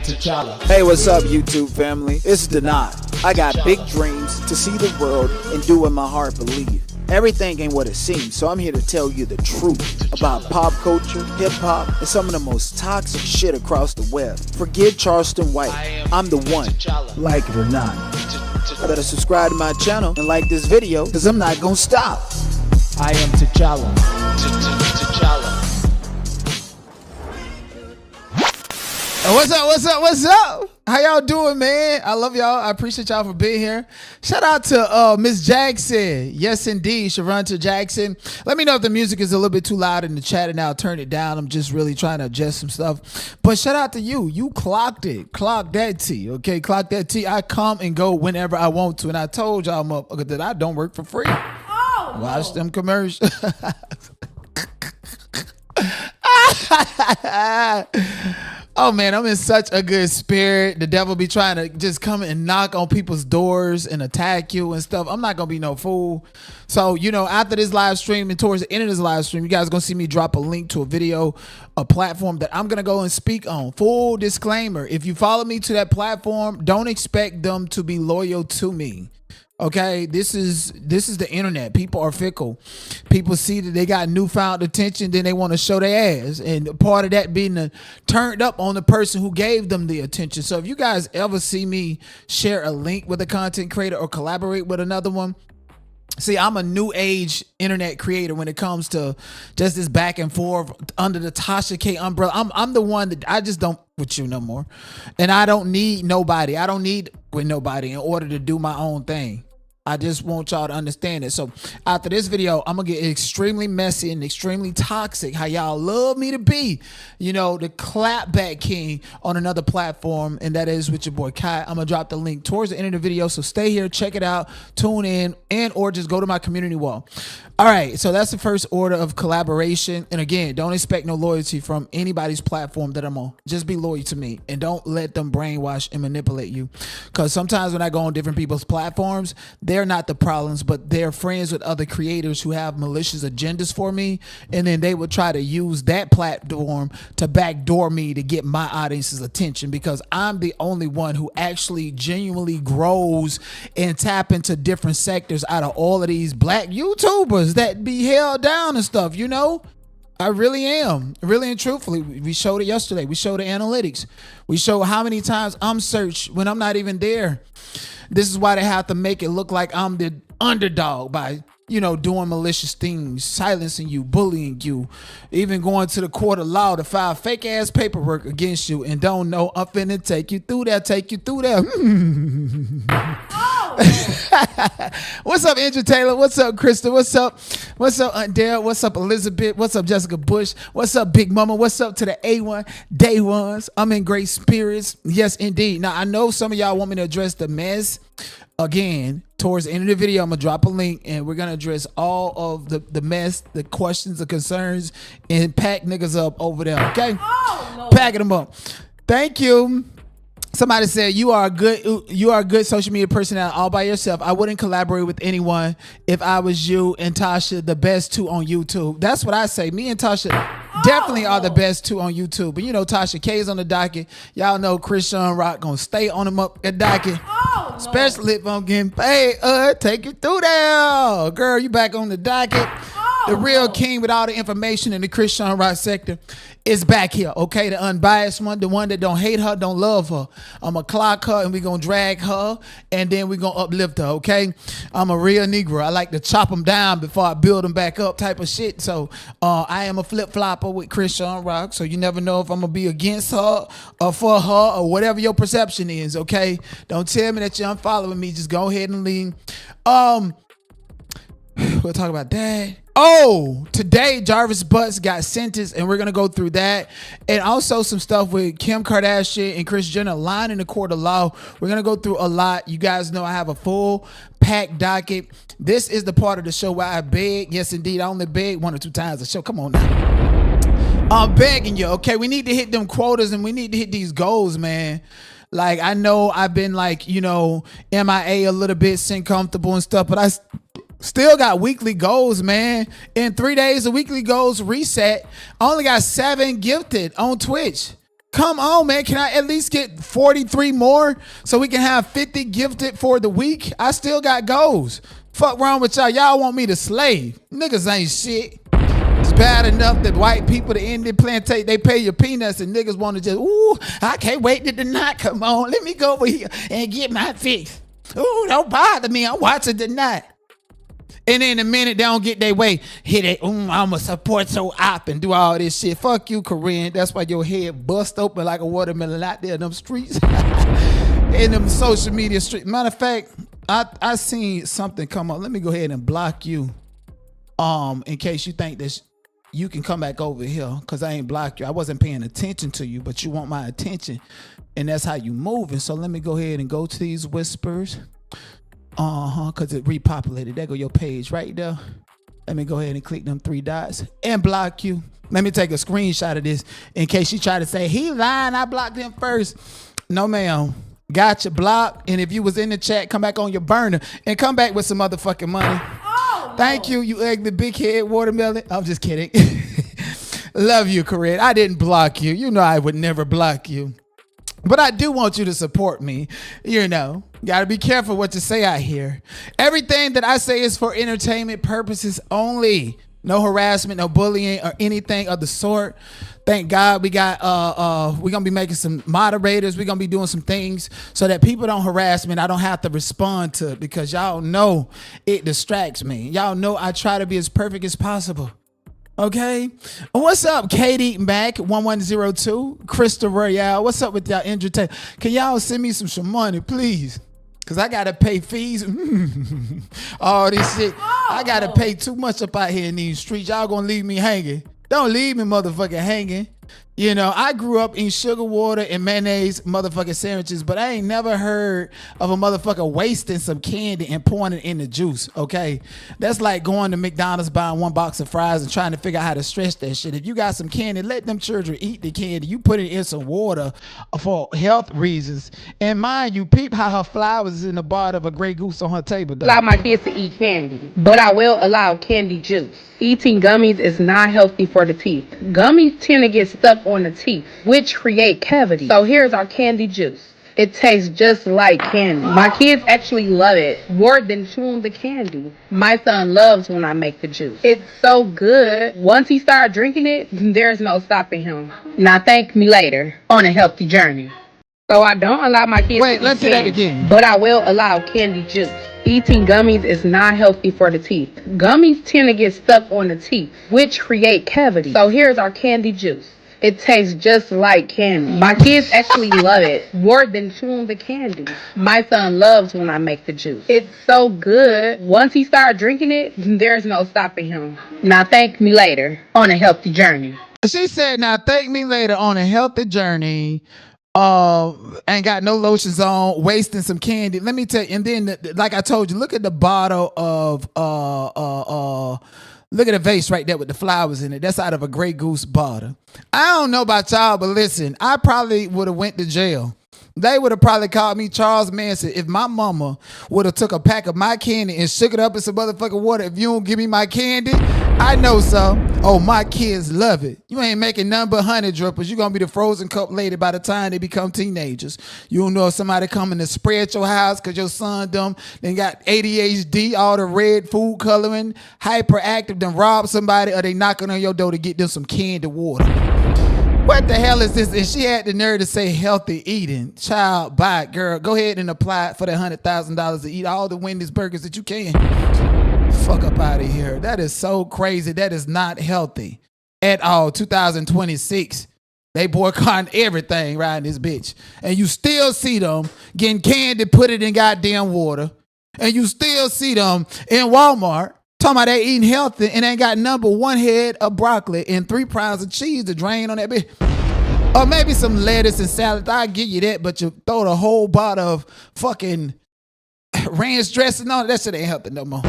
am T'Challa. Hey, what's up, YouTube family? It's Denai. I got big dreams to see the world and do what my heart believes. Everything ain't what it seems, so I'm here to tell you the truth about pop culture, hip-hop, and some of the most toxic shit across the web. Forget Charleston White. I'm the one. Like it or not. Better subscribe to my channel and like this video, because I'm not gonna stop. I am T'Challa. T'Challa. What's up? How y'all doing, man? I love y'all. I appreciate y'all for being here. Shout out to Miss Jackson. Yes, indeed. Shavonta Jackson. Let me know if the music is a little bit too loud in the chat, and I'll turn it down. I'm just really trying to adjust some stuff. But shout out to you. You clocked it. Clock that T. Okay, clock that T. I come and go whenever I want to. And I told y'all that I don't work for free. Oh, watch them commercials. Oh man, I'm in such a good spirit. The devil be trying to just come and knock on people's doors and attack you and stuff. I'm not gonna be no fool. So, after this live stream and towards the end of this live stream, you guys are gonna see me drop a link to a video, a platform that I'm gonna go and speak on. Full disclaimer: if you follow me to that platform, don't expect them to be loyal to me. Okay, this is the internet. People are fickle. People see that they got newfound attention, then they want to show their ass. And part of that being turned up on the person who gave them the attention. So if you guys ever see me share a link with a content creator or collaborate with another one, see, I'm a new age internet creator when it comes to just this back and forth under the Tasha K umbrella. I'm the one that I just don't with you no more. And I don't need nobody. I don't need with nobody in order to do my own thing. I just want y'all to understand it. So after this video, I'm going to get extremely messy and extremely toxic, how y'all love me to be. The clapback king on another platform, and that is with your boy Kai. I'm going to drop the link towards the end of the video, so stay here, check it out, tune in, and or just go to my community wall. All right, so that's the first order of collaboration. And again, don't expect no loyalty from anybody's platform that I'm on. Just be loyal to me, and don't let them brainwash and manipulate you. Because sometimes when I go on different people's platforms, they're not the problems, but they're friends with other creators who have malicious agendas for me, and then they would try to use that platform to backdoor me to get my audience's attention, because I'm the only one who actually genuinely grows and tap into different sectors out of all of these black YouTubers that be held down and stuff. I really am. Really and truthfully, we showed it yesterday. We showed the analytics. We showed how many times I'm searched when I'm not even there. This is why they have to make it look like I'm the underdog by, doing malicious things, silencing you, bullying you, even going to the court of law to file fake ass paperwork against you, and don't know I'm finna take you through there. What's up, Andrew Taylor? What's up, Krista? What's up, Aunt Dale? What's up, Elizabeth? What's up, Jessica Bush? What's up, Big Mama? What's up to the A1 Day Ones? I'm in great spirits. Yes, indeed. Now, I know some of y'all want me to address the mess. Again, towards the end of the video, I'm going to drop a link, and we're going to address all of the mess, the questions, the concerns, and pack niggas up over there, okay? Oh, no. Packing them up. Thank you. Somebody said you are a good social media personality all by yourself. I wouldn't collaborate with anyone if I was you and Tasha, the best two on YouTube. That's what I say. Me and Tasha definitely are the best two on YouTube. But Tasha K is on the docket. Y'all know Chrisean Rock gonna stay on him up at docket. Especially if I'm getting paid. Take you through there. Girl, you back on the docket. The real king with all the information in the Chrisean Rock sector is back here, okay? The unbiased one, the one that don't hate her, don't love her. I'm going to clock her, and we're going to drag her, and then we're going to uplift her, okay? I'm a real Negro. I like to chop them down before I build them back up type of shit. So I am a flip-flopper with Chrisean Rock, so you never know if I'm going to be against her or for her or whatever your perception is, okay? Don't tell me that you're unfollowing me. Just go ahead and leave. We'll talk about that. Oh, today Jarvis Butts got sentenced, and we're going to go through that. And also some stuff with Kim Kardashian and Kris Jenner lying in the court of law. We're going to go through a lot. You guys know I have a full packed docket. This is the part of the show where I beg. Yes, indeed. I only beg 1 or 2 times a show. Come on now. I'm begging you, okay? We need to hit them quotas, and we need to hit these goals, man. Like, I know I've been like, MIA a little bit, sin comfortable and stuff, but I still got weekly goals, man. In 3 days, the weekly goals reset. I only got 7 gifted on Twitch. Come on, man. Can I at least get 43 more so we can have 50 gifted for the week? I still got goals. Fuck wrong with y'all. Y'all want me to slave. Niggas ain't shit. It's bad enough that white people, the Indian plantation, they pay your peanuts and niggas want to just, ooh, I can't wait to the night. Come on, let me go over here and get my fix. Ooh, don't bother me. I'm watching the night. And then the minute they don't get their way, hit it, I'ma support your op and do all this shit. Fuck you, Chrisean. That's why your head bust open like a watermelon out there in them streets. In them social media streets. Matter of fact, I seen something come up. Let me go ahead and block you. In case you think that you can come back over here, because I ain't blocked you. I wasn't paying attention to you, but you want my attention. And that's how you moving. So let me go ahead and go to these whispers. Because it repopulated. There go your page right there. Let me go ahead and click them 3 dots and block you. Let me take a screenshot of this in case you try to say, he lying, I blocked him first. No, ma'am. Got you blocked. And if you was in the chat, come back on your burner and come back with some motherfucking money. Oh, thank you, you ugly big head watermelon. I'm just kidding. Love you, Chrisean. I didn't block you. You know I would never block you. But I do want you to support me. You know, gotta be careful what you say out here. Everything that I say is for entertainment purposes only. No harassment, no bullying, or anything of the sort. Thank God we got we're gonna be making some moderators. We're gonna be doing some things so that people don't harass me and I don't have to respond to it, because y'all know it distracts me. Y'all know I try to be as perfect as possible. Okay, what's up, Katie Mac 1102, Krista Royale? What's up with y'all entertainment? Can y'all send me some money, please? Cause I gotta pay fees. All this shit, I gotta pay too much up out here in these streets. Y'all gonna leave me hanging? Don't leave me motherfucking hanging. You know, I grew up in sugar water and mayonnaise motherfucking sandwiches, but I ain't never heard of a motherfucker wasting some candy and pouring it in the juice, okay? That's like going to McDonald's, buying 1 box of fries and trying to figure out how to stretch that shit. If you got some candy, let them children eat the candy. You put it in some water for health reasons. And mind you, peep how her flowers is in the bottom of a Grey Goose on her table. I allow my kids to eat candy, but I will allow candy juice. Eating gummies is not healthy for the teeth. Gummies tend to get stuck on the teeth, which create cavities. So here's our candy juice. It tastes just like candy. My kids actually love it more than chewing the candy. My son loves when I make the juice. It's so good. Once he starts drinking it, there's no stopping him. Now thank me later on a healthy journey. So I don't allow my kids to eat let's do that again. but I will allow candy juice. Eating gummies is not healthy for the teeth. Gummies tend to get stuck on the teeth, which create cavities. So here's our candy juice. It tastes just like candy. My kids actually love it more than chewing the candy. My son loves when I make the juice. It's so good. Once he starts drinking it, there's no stopping him. Now thank me later on a healthy journey. She said, now thank me later on a healthy journey. Ain't got no lotions on, wasting some candy. Let me tell you, and then like I told you, look at the bottle of look at the vase right there with the flowers in it. That's out of a Grey Goose bottle. I don't know about y'all, but listen, I probably would have went to jail. They would have probably called me Charles Manson if my mama would have took a pack of my candy and shook it up in some motherfucking water. If you don't give me my candy, I know so. Oh, my kids love it. You ain't making none but honey drippers. You're going to be the frozen cup lady by the time they become teenagers. You don't know if somebody coming to spray at your house because your son dumb, then got ADHD, all the red food coloring, hyperactive, then rob somebody, or they knocking on your door to get them some candy water. What the hell is this? And she had the nerve to say healthy eating. Child, buy it, girl. Go ahead and apply for that $100,000 to eat all the Wendy's burgers that you can. Fuck up out of here. That is so crazy. That is not healthy at all. 2026. They boycotting everything around this bitch. And you still see them getting candy, put it in goddamn water. And you still see them in Walmart talking about they eating healthy and ain't got number 1 head of broccoli and 3 pounds of cheese to drain on that bitch. Or maybe some lettuce and salad. I'll give you that, but you throw the whole bottle of fucking ranch dressing on it. That shit ain't healthy no more.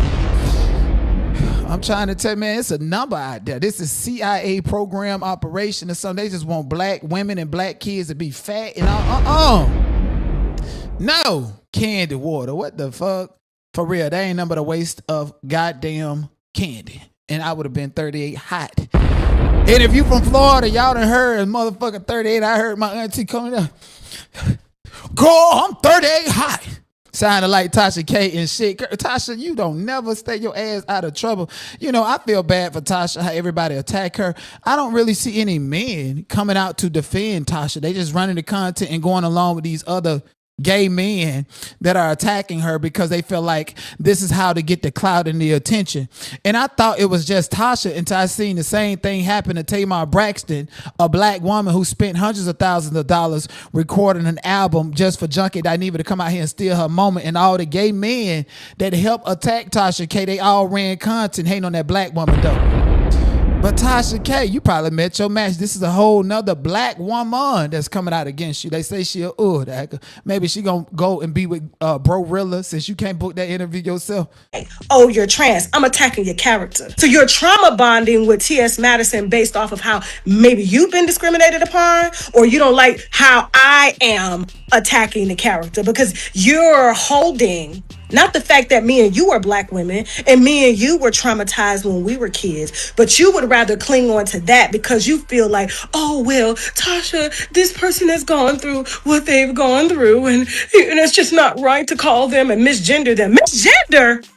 I'm trying to tell you, man, it's a number out there. This is CIA program operation or something. They just want black women and black kids to be fat and all. No. Candy water. What the fuck? For real, that ain't nothing but a waste of goddamn candy. And I would have been 38 hot. And if you from Florida, y'all done heard motherfucking 38. I heard my auntie coming up. Girl, I'm 38 high. Sounded like Tasha K and shit. Girl, Tasha, you don't never stay your ass out of trouble. You know, I feel bad for Tasha, how everybody attack her. I don't really see any men coming out to defend Tasha. They just running the content and going along with these other gay men that are attacking her because they feel like this is how to get the clout and the attention. And I thought it was just Tasha until I seen the same thing happen to Tamar Braxton, a black woman who spent hundreds of thousands of dollars recording an album just for Junkie Dineva to come out here and steal her moment. And all the gay men that helped attack Tasha K, they all ran content hating on that black woman though. But Tasha K, you probably met your match. This is a whole nother black woman that's coming out against you. They say she'll, maybe she gonna go and be with Bro Rilla since you can't book that interview yourself. Oh, you're trans. I'm attacking your character. So you're trauma bonding with T.S. Madison based off of how maybe you've been discriminated upon, or you don't like how I am attacking the character because you're holding not the fact that me and you are black women and me and you were traumatized when we were kids, but you would rather cling on to that because you feel like, oh, well, Tasha, this person has gone through what they've gone through and it's just not right to call them and misgender them. Misgender?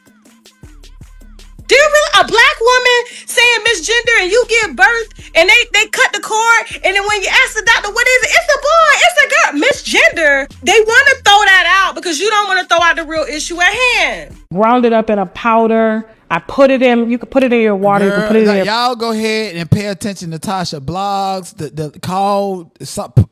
Do you really, a black woman saying misgender and you give birth and they cut the cord and then when you ask the doctor, what is it? It's a boy, it's a girl. Misgender. They want to throw that out because you don't want to throw out the real issue at hand. Ground it up in a powder. I put it in, you can put it in your water. Girl, you can put it in your... Y'all go ahead and pay attention to Tasha blogs, the call,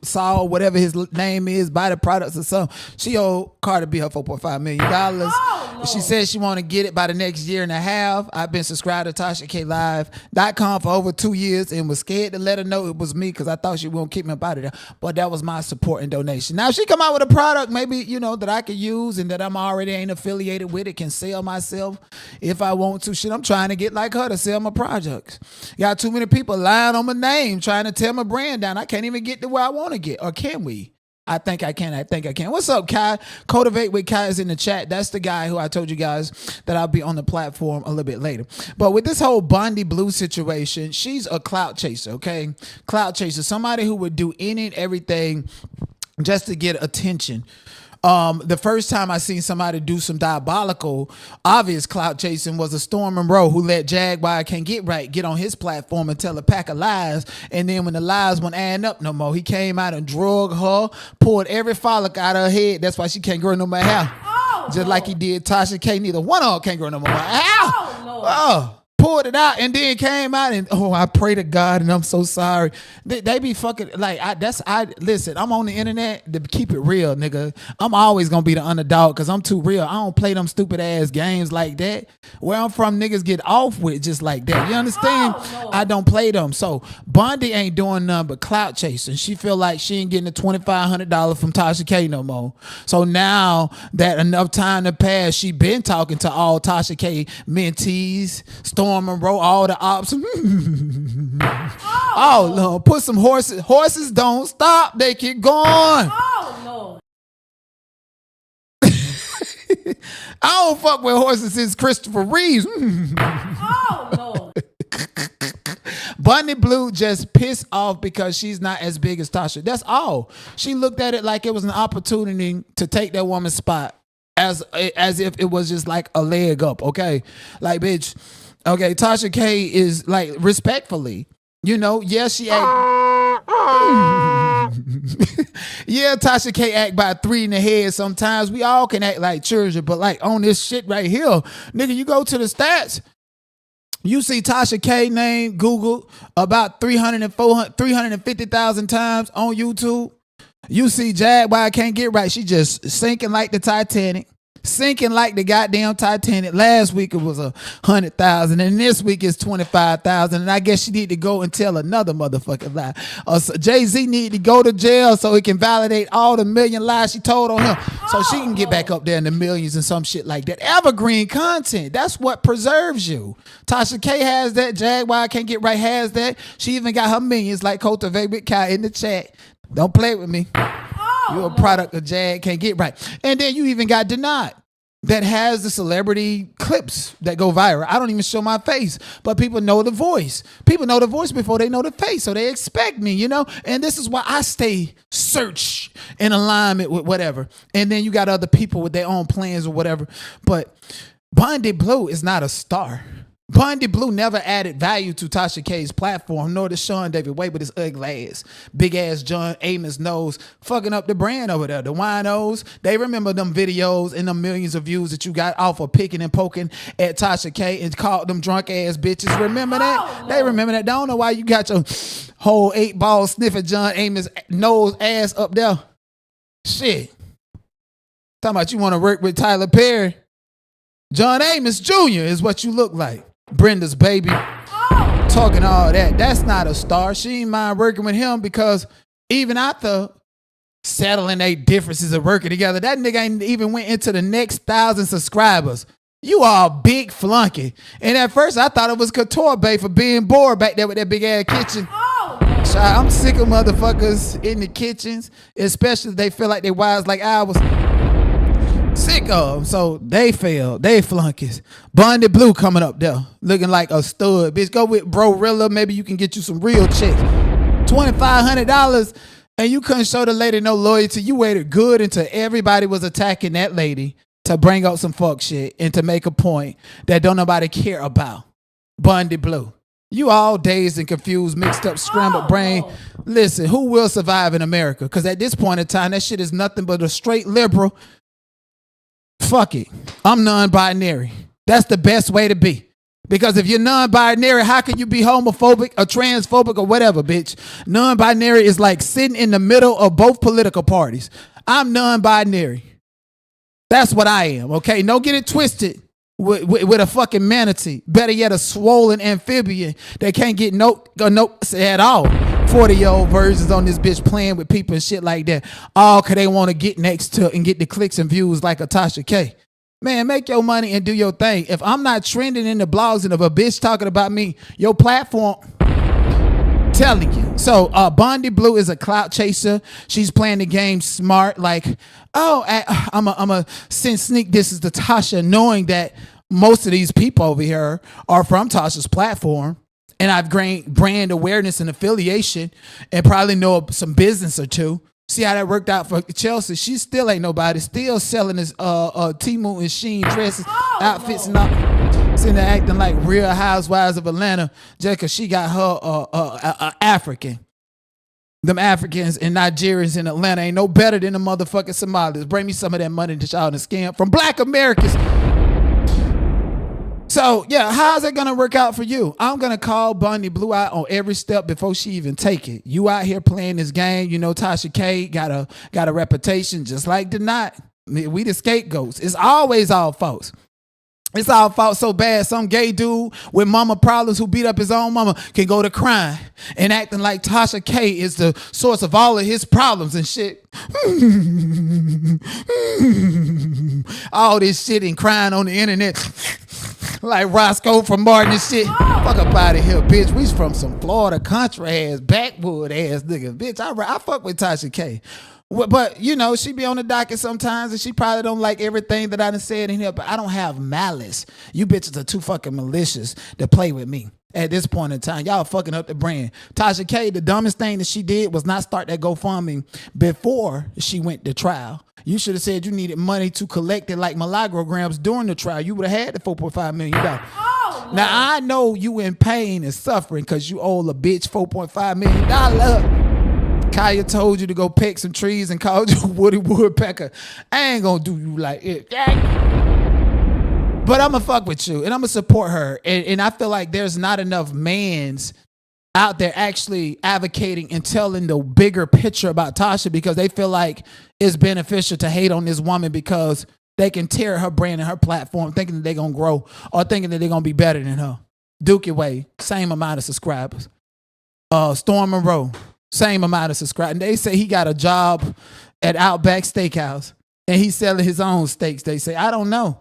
Saul, whatever his name is, buy the products or something. She owed Carter B her $4.5 million. Oh, she said she want to get it by the next year and a half. I've been subscribed to TashaKLive.com for over 2 years and was scared to let her know it was me because I thought she wouldn't keep me up out of there. But that was my support and donation. Now, if she come out with a product maybe, you know, that I could use and that I'm already ain't affiliated with, it can sell myself if I want to. Shit, I'm trying to get like her to sell my projects. Got too many people lying on my name, trying to tear my brand down. I can't even get to where I want to get. Or can we? I think I can. What's up, Kai? Cultivate with Kai is in the chat. That's the guy who I told you guys that I'll be on the platform a little bit later. But with this whole Bondi Blue situation, she's a clout chaser, okay? Clout chaser. Somebody who would do any and everything just to get attention. The first time I seen somebody do some diabolical, obvious clout chasing was a Storm Monroe who let Jaguar Can't Get Right get on his platform and tell a pack of lies. And then when the lies won't add up no more, he came out and drug her, pulled every follicle out of her head. That's why she can't grow no more hair. Oh, just like he did Tasha K. Neither one of them can't grow no more hair. Oh, pulled it out and then came out and I pray to God and I'm so sorry. They be fucking like listen, I'm on the internet to keep it real, nigga. I'm always gonna be the underdog because I'm too real. I don't play them stupid ass games like that. Where I'm from, niggas get off with just like that. You understand? I don't play them. So Bondi ain't doing nothing but clout chasing. She feel like she ain't getting the $2,500 from Tasha K no more. So now that enough time to pass, she been talking to all Tasha K mentees, Storm Monroe, all the ops. Oh no, put some horses. Horses don't stop, they keep going. Oh no. I don't fuck with horses since Christopher Reeves. Oh no. Bunny Blue just pissed off because she's not as big as Tasha. That's all. She looked at it like it was an opportunity to take that woman's spot as if it was just like a leg up, okay? Like, bitch, okay, Tasha K is like, respectfully, you know, yes, she act. Yeah, Tasha K act by 3 in the head sometimes. We all can act like children, but like on this shit right here, nigga, you go to the stats, you see Tasha K name Google about 350,000 times on YouTube. You see Jaguar Can't Get Right. She just sinking like the Titanic. Sinking like the goddamn Titanic. Last week it was 100,000 and this week it's 25,000. And I guess she need to go and tell another motherfucking lie. Jay-Z need to go to jail so he can validate all the million lies she told on him. So she can get back up there in the millions and some shit like that. Evergreen content. That's what preserves you. Tasha K has that. Jaguar Can't Get Right has that. She even got her millions like Cultivate with Kai in the chat. Don't play with me. You're a product of Jag Can't Get Right. And then you even got Denied. that has the celebrity clips that go viral. I don't even show my face, but people know the voice. People know the voice before they know the face, so they expect me, you know? And this is why I stay search in alignment with whatever. And then you got other people with their own plans or whatever. But Bondi Blue is not a star. Bondi Blue never added value to Tasha K's platform, nor did Sean David Wade with his ugly ass, big ass John Amos nose, fucking up the brand over there. The winos, they remember them videos and the millions of views that you got off of picking and poking at Tasha K and called them drunk ass bitches. Remember that? They remember that. Don't know why you got your whole 8-ball sniffing John Amos nose ass up there. Shit. Talking about you want to work with Tyler Perry. John Amos Jr. is what you look like. Brenda's baby, talking all that. That's not a star. She ain't mind working with him because even after settling their differences of working together, that nigga ain't even went into the next 1,000 subscribers. You are a big flunky. And at first I thought it was Couture Bay for being bored back there with that big ass kitchen. So I'm sick of motherfuckers in the kitchens, especially if they feel like they wise like I was. Sick of them. So they failed. They flunkies. Bondi Blue coming up there looking like a stud. Bitch, go with Bro Rilla. Maybe you can get you some real chicks. $2,500 and you couldn't show the lady no loyalty. You waited good until everybody was attacking that lady to bring up some fuck shit and to make a point that don't nobody care about. Bondi Blue. You all dazed and confused, mixed up, scrambled brain. Listen, who will survive in America? Because at this point in time, that shit is nothing but a straight liberal. Fuck it. I'm non-binary. That's the best way to be. Because if you're non-binary, how can you be homophobic or transphobic or whatever, bitch? Non-binary is like sitting in the middle of both political parties. I'm non-binary. That's what I am, okay? Don't get it twisted with a fucking manatee. Better yet, a swollen amphibian that can't get no at all. 40-year-old versions on this bitch playing with people and shit like that. All because they want to get next to and get the clicks and views like a Tasha K. Man, make your money and do your thing. If I'm not trending in the blogs and if a bitch talking about me, your platform, telling you. So Bondi Blue is a clout chaser. She's playing the game smart. Like, I'm a send sneak this is to Tasha, knowing that most of these people over here are from Tasha's platform. And I've gained brand awareness and affiliation and probably know some business or two. See how that worked out for Chelsea. She still ain't nobody. Still selling this Temu and Sheen dresses, outfits and all. Sitting there acting like Real Housewives of Atlanta just because she got her African. Them Africans and Nigerians in Atlanta ain't no better than the motherfucking Somalis. Bring me some of that money that y'all done scam from black Americans. So, yeah, how's it going to work out for you? I'm going to call Bondi Blue out on every step before she even take it. You out here playing this game. You know Tasha K got a reputation just like Denot. We the scapegoats. It's always all faults. It's all fault so bad. Some gay dude with mama problems who beat up his own mama can go to crying and acting like Tasha K is the source of all of his problems and shit. All this shit and crying on the internet like Roscoe from Martin and shit. Fuck up out of here, bitch. We from some Florida country ass, backwood ass nigga. Bitch, I fuck with Tasha K. But, you know, she be on the docket sometimes and she probably don't like everything that I done said in here, but I don't have malice. You bitches are too fucking malicious to play with me at this point in time. Y'all fucking up the brand. Tasha K, the dumbest thing that she did was not start that GoFundMe before she went to trial. You should have said you needed money to collect it like milagograms during the trial. You would have had the $4.5 million. Now, I know you in pain and suffering because you owe a bitch $4.5 million. Kaya told you to go pick some trees and called you Woody Woodpecker. I ain't gonna do you like it. But I'm gonna fuck with you and I'm gonna support her. And I feel like there's not enough mans out there actually advocating and telling the bigger picture about Tasha because they feel like it's beneficial to hate on this woman because they can tear her brand and her platform thinking that they're gonna grow or thinking that they're gonna be better than her. Dookie Way, same amount of subscribers. Storm Monroe. Same amount of subscribers. They say he got a job at Outback Steakhouse and he's selling his own steaks. They say, I don't know.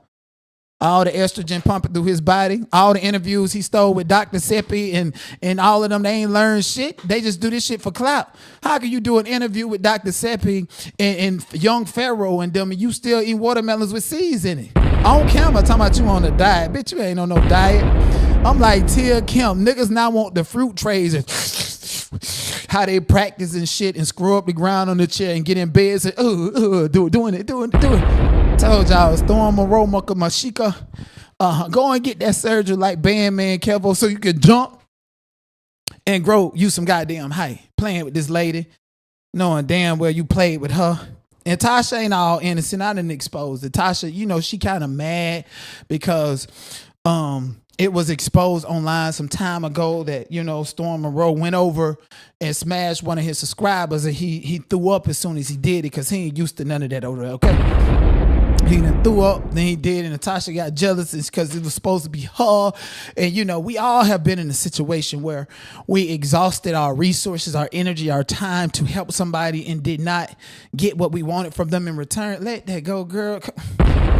All the estrogen pumping through his body, all the interviews he stole with Dr. Seppi and all of them, they ain't learned shit. They just do this shit for clout. How can you do an interview with Dr. Seppi and Young Pharaoh and them and you still eat watermelons with seeds in it? On camera talking about you on a diet. Bitch, you ain't on no diet. I'm like, Tia Kim, niggas now want the fruit trays and how they practice and shit and screw up the ground on the chair and get in bed and say, doing it. Told y'all, Storm Monroe, Mashika, go and get that surgery like Bandman Kevo so you can jump and grow you some goddamn height. Playing with this lady, knowing damn well you played with her. And Tasha ain't all innocent. I didn't expose it. Tasha, you know, she kind of mad because it was exposed online some time ago that, you know, Storm Monroe went over and smashed one of his subscribers, and he threw up as soon as he did it because he ain't used to none of that over there, okay? He done threw up, then he did, and Tasha got jealous because it was supposed to be her. And, you know, we all have been in a situation where we exhausted our resources, our energy, our time to help somebody and did not get what we wanted from them in return. Let that go, girl.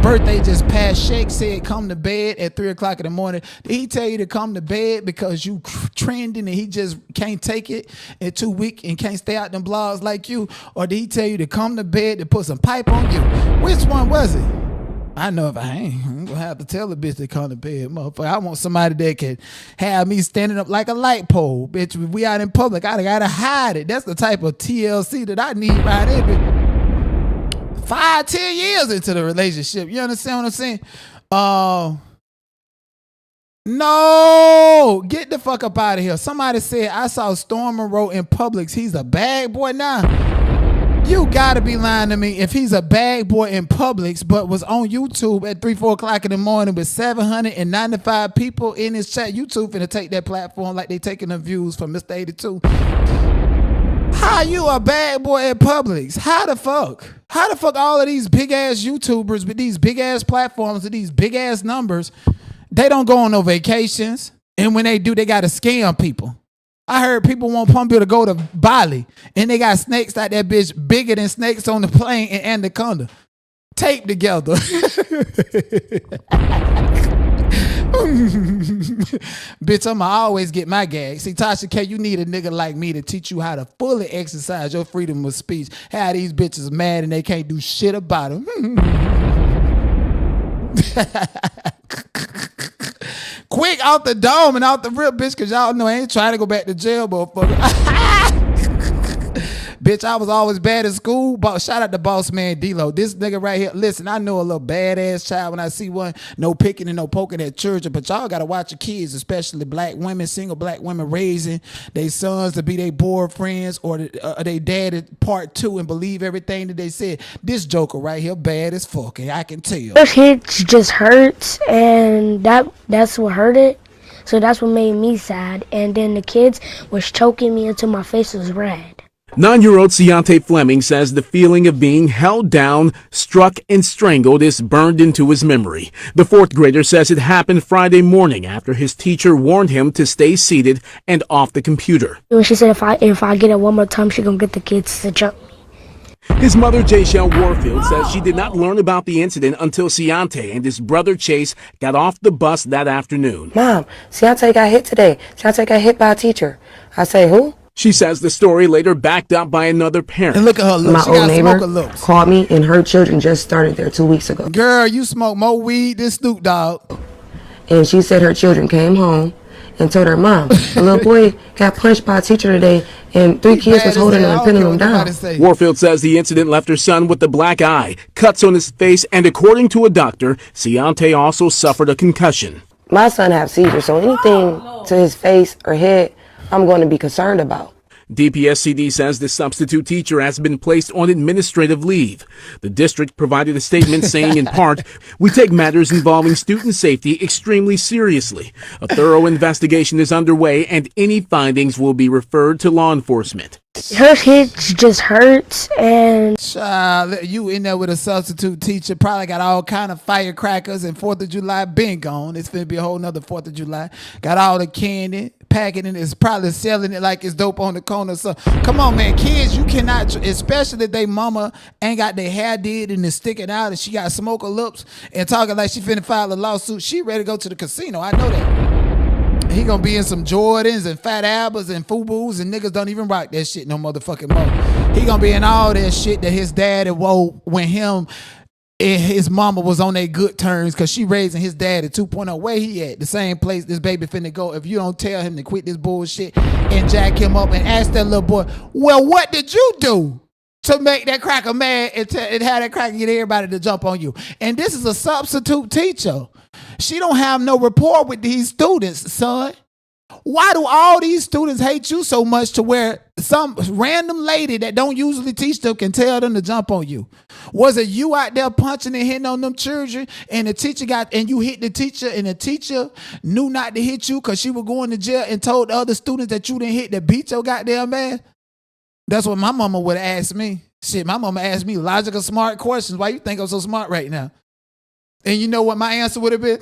Birthday just passed. Shake said come to bed at 3 o'clock in the morning. Did he tell you to come to bed because you trending and he just can't take it and too weak and can't stay out them blogs like you? Or did he tell you to come to bed to put some pipe on you? Which one was it? I know if I ain't, I'm gonna have to tell the bitch to come to bed, motherfucker. I want somebody that can have me standing up like a light pole, bitch. If we out in public, I gotta hide it. That's the type of TLC that I need right there, bitch. 5-10 years into the relationship. You understand what I'm saying? No, get the fuck up out of here. Somebody said I saw Storm Monroe in Publix. He's a bad boy now. You gotta be lying to me if he's a bad boy in Publix, but was on YouTube at 3-4 o'clock in the morning with 795 people in his chat. YouTube finna take that platform like they taking the views from Mr. 82. How you a bad boy at Publix? How the fuck? How the fuck all of these big ass YouTubers with these big ass platforms with these big ass numbers, they don't go on no vacations, and when they do, they gotta scam people. I heard people want Pumpy to go to Bali, and they got snakes out that bitch bigger than snakes on the plane and anaconda taped together. Bitch, I'ma always get my gag. See, Tasha K, you need a nigga like me to teach you how to fully exercise your freedom of speech. How these bitches mad and they can't do shit about them. Quick out the dome and out the rip, bitch, because y'all know I ain't trying to go back to jail, motherfucker. Bitch, I was always bad at school. Shout out to boss man D-Lo. This nigga right here. Listen, I know a little badass child when I see one. No picking and no poking at church. But y'all got to watch your kids, especially black women, single black women raising their sons to be their boyfriends or their dad at part 2 and believe everything that they said. This joker right here bad as fuck, and I can tell. Those hits just hurts, and that's what hurt it. So that's what made me sad. And then the kids was choking me until my face was red. 9-year-old Ciante Fleming says the feeling of being held down, struck, and strangled is burned into his memory. The 4th grader says it happened Friday morning after his teacher warned him to stay seated and off the computer. She said if I get it one more time, she gonna get the kids to jump me. His mother, Jayshell Warfield, says she did not learn about the incident until Ciante and his brother Chase got off the bus that afternoon. Mom, Ciante got hit today. Ciante got hit by a teacher. I say, who? She says the story later backed up by another parent. And look at her looks. My old neighbor called me, and her children just started there 2 weeks ago. Girl, you smoke more weed than Snoop Dogg. And she said her children came home and told her mom, a little boy got punched by a teacher today, and 3 kids was holding him and pinning him down. Warfield says the incident left her son with a black eye, cuts on his face, and according to a doctor, Ciante also suffered a concussion. My son has seizures, so anything to his face or head, I'm going to be concerned about. DPSCD says the substitute teacher has been placed on administrative leave. The district provided a statement saying, in part, "We take matters involving student safety extremely seriously. A thorough investigation is underway and any findings will be referred to law enforcement." Her hits just hurts, and child, you in there with a substitute teacher, probably got all kind of firecrackers, and 4th of July been gone. It's finna be a whole nother 4th of July. Got all the candy, packing it, is probably selling it like it's dope on the corner. So come on, man, kids, you cannot, especially if they mama ain't got their hair did and it's sticking out and she got smoker lips and talking like she finna file a lawsuit. She ready to go to the casino. I know that. He gonna be in some Jordans and Fat Albas and Fubu's, and niggas don't even rock that shit no motherfucking more. He gonna be in all that shit that his daddy wore when him and his mama was on their good terms because she raising his dad at 2.0. Where he at? The same place this baby finna go. If you don't tell him to quit this bullshit and jack him up and ask that little boy, well, what did you do to make that cracker mad and have that cracker get everybody to jump on you? And this is a substitute teacher. She don't have no rapport with these students, son. Why do all these students hate you so much to where some random lady that don't usually teach them can tell them to jump on you? Was it you out there punching and hitting on them children and the teacher you hit the teacher and the teacher knew not to hit you because she was going to jail and told the other students that you didn't hit that beat your goddamn ass? That's what my mama would have asked me. Shit, my mama asked me logical, smart questions. Why you think I'm so smart right now? And you know what my answer would have been?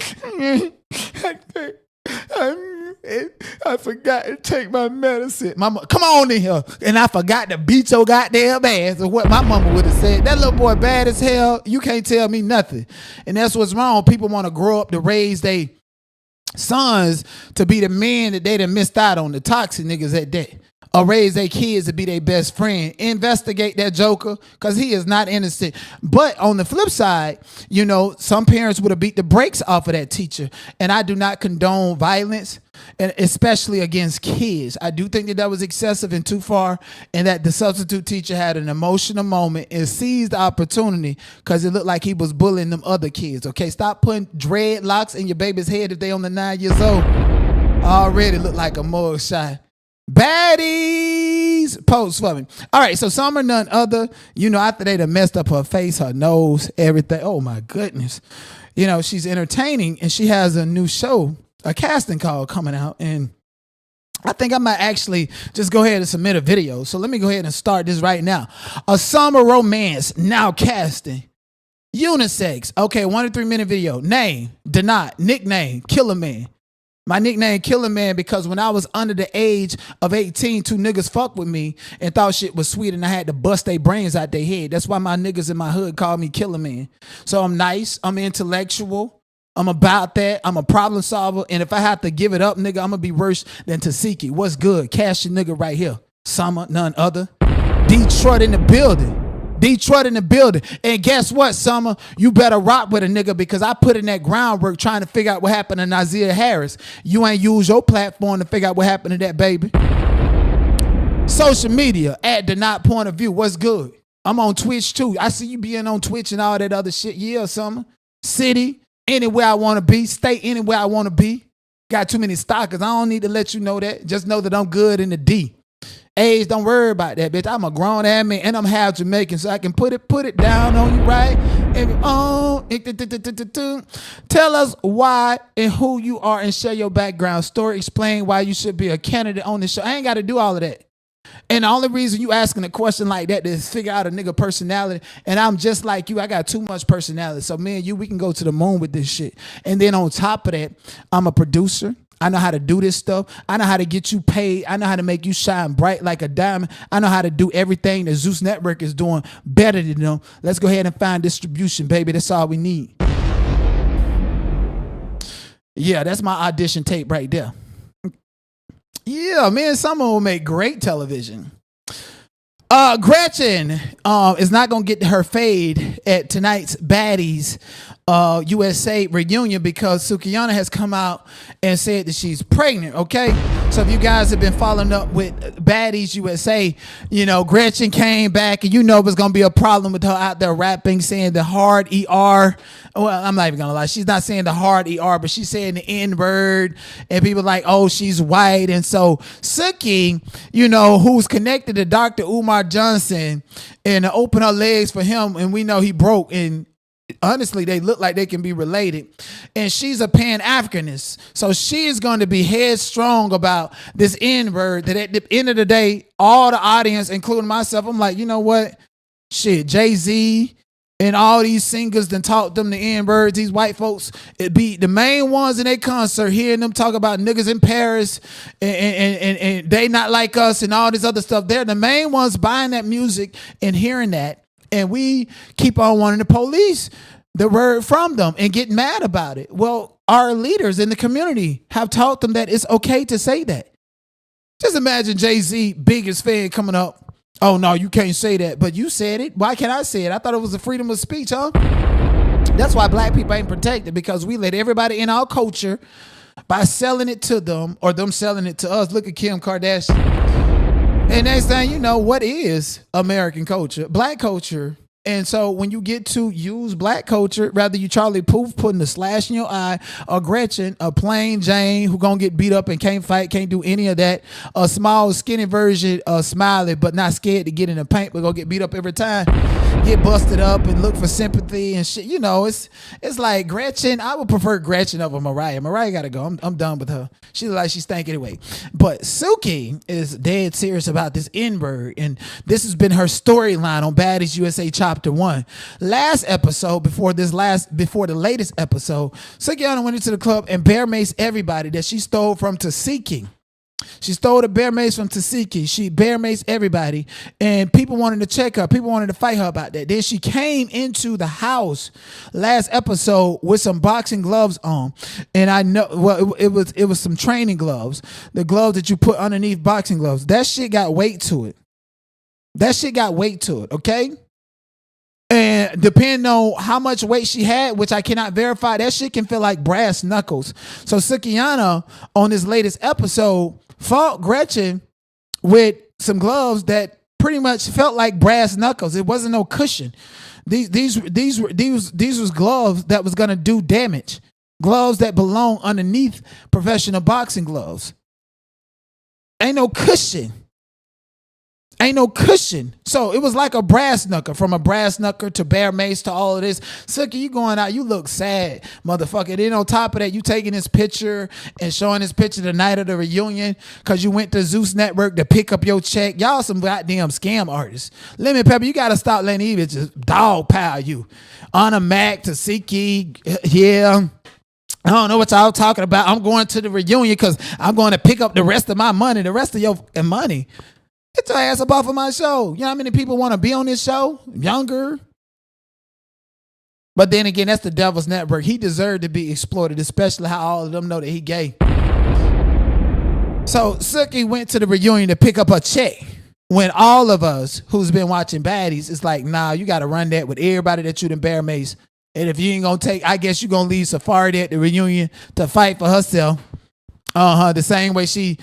I forgot to take my medicine. Mama, come on in here. And I forgot to beat your goddamn ass. Or what my mama would have said. That little boy bad as hell. You can't tell me nothing. And that's what's wrong. People want to grow up to raise their sons to be the men that they done missed out on, the toxic niggas at that. Or raise their kids to be their best friend. Investigate that joker because he is not innocent. But on the flip side, you know, some parents would have beat the brakes off of that teacher. And I do not condone violence, and especially against kids. I do think that was excessive and too far, and that the substitute teacher had an emotional moment and seized the opportunity because it looked like he was bullying them other kids. Okay, stop putting dreadlocks in your baby's head if they only 9 years old. Already look like a mugshot. Baddies, post for me. All right, so some are none other, you know, after they done messed up her face, her nose, everything. Oh my goodness. You know, she's entertaining and she has a new show, a casting call coming out. And I think I might actually just go ahead and submit a video. So let me go ahead and start this right now. A summer romance now casting. Unisex. Okay, 1 to 3 minute video. Name, Denot. Nickname, Killer Man. My nickname Killer Man because when I was under the age of 18, 2 niggas fucked with me and thought shit was sweet and I had to bust their brains out their head. That's why my niggas in my hood call me Killer Man. So I'm nice, I'm intellectual, I'm about that, I'm a problem solver, and if I have to give it up, nigga, I'm gonna be worse than Tasiki. What's good? Cash your nigga right here. Summer, none other. Detroit in the building. Detroit in the building. And guess what, Summer? You better rock with a nigga because I put in that groundwork trying to figure out what happened to Nazir Harris. You ain't use your platform to figure out what happened to that baby. Social media at the not point of view. What's good? I'm on Twitch too. I see you being on Twitch and all that other shit. Yeah, Summer. City, anywhere I want to be. State, anywhere I want to be. Got too many stalkers. I don't need to let you know that. Just know that I'm good in the D. Age, don't worry about that, bitch. I'm a grown ass man and I'm half Jamaican, so I can put it down on you, right? Tell us why and who you are and share your background story. Explain why you should be a candidate on this show. I ain't got to do all of that. And the only reason you asking a question like that is figure out a nigga personality. And I'm just like you. I got too much personality. So me and you, we can go to the moon with this shit. And then on top of that, I'm a producer. I know how to do this stuff. I know how to get you paid. I know how to make you shine bright like a diamond. I know how to do everything that Zeus Network is doing better than them. Let's go ahead and find distribution, baby. That's all we need. Yeah, that's my audition tape right there. Yeah, man, someone will make great television. Gretchen is not going to get her fade at tonight's Baddies USA reunion because Sukiyana has come out and said that she's pregnant, okay? So if you guys have been following up with Baddies USA, you know, Gretchen came back and you know it was going to be a problem with her out there rapping, saying the hard ER. Well, I'm not even going to lie. She's not saying the hard ER, but she's saying the N-word and people like, oh, she's white. And so Suki, you know, who's connected to Dr. Umar Johnson and open her legs for him, and we know he broke, and honestly they look like they can be related, and she's a Pan-Africanist, so she is going to be headstrong about this N-word that at the end of the day, all the audience, including myself, I'm like, you know what, shit, Jay-Z and all these singers done taught them the N-words. These white folks, it be the main ones in their concert, hearing them talk about niggas in Paris and they not like us and all this other stuff. They're the main ones buying that music and hearing that. And we keep on wanting to police the word from them and get mad about it. Well, our leaders in the community have taught them that it's okay to say that. Just imagine Jay-Z, biggest fan, coming up Oh no, you can't say that. But you said it. Why can't I say it? I thought it was a freedom of speech, huh? That's why black people ain't protected, because we let everybody in our culture by selling it to them or them selling it to us. Look at Kim Kardashian. And next thing you know, what is American culture? Black culture. And so when you get to use black culture, rather you Charlie Puth putting a slash in your eye, or Gretchen, a plain Jane who gonna get beat up and can't fight, can't do any of that, a small skinny version of Smiley but not scared to get in the paint but gonna get beat up every time, get busted up and look for sympathy and shit. You know, it's like Gretchen. I would prefer Gretchen over Mariah. Mariah gotta go. I'm done with her. She look like she stank anyway. But Suki is dead serious about this N-word, and this has been her storyline on Baddies USA Chapter 1. Last episode, before the latest episode, Sukiana went into the club and bear maced everybody that she stole from Tasiki. She stole the bear mace from Tasiki. She bear maced everybody, and people wanted to check her. People wanted to fight her about that. Then she came into the house last episode with some boxing gloves on, and I know, well, it was some training gloves, the gloves that you put underneath boxing gloves. That shit got weight to it. Okay. And depending on how much weight she had, which I cannot verify, that shit can feel like brass knuckles. So Sukiana on this latest episode fought Gretchen with some gloves that pretty much felt like brass knuckles. It wasn't no cushion. These was gloves that was gonna do damage. Gloves that belong underneath professional boxing gloves. Ain't no cushion. So it was like a brass knuckle, from a brass knuckle to bear mace to all of this. Suki, you going out, you look sad, motherfucker. Then on top of that, you taking this picture and showing this picture the night of the reunion because you went to Zeus Network to pick up your check. Y'all some goddamn scam artists. Lemon Pepper, you got to stop letting these bitches dog pile you. Anna Mac, Tasiki, yeah. I don't know what y'all talking about. I'm going to the reunion because I'm going to pick up the rest of my money, the rest of your money. Get your ass up off of my show. You know how many people want to be on this show? Younger. But then again, that's the devil's network. He deserved to be exploited, especially how all of them know that he gay. So Suki went to the reunion to pick up a check, when all of us who's been watching Baddies, it's like, nah, you got to run that with everybody that you done bear mace. And if you ain't going to take, I guess you're going to leave Safari at the reunion to fight for herself. The same way she,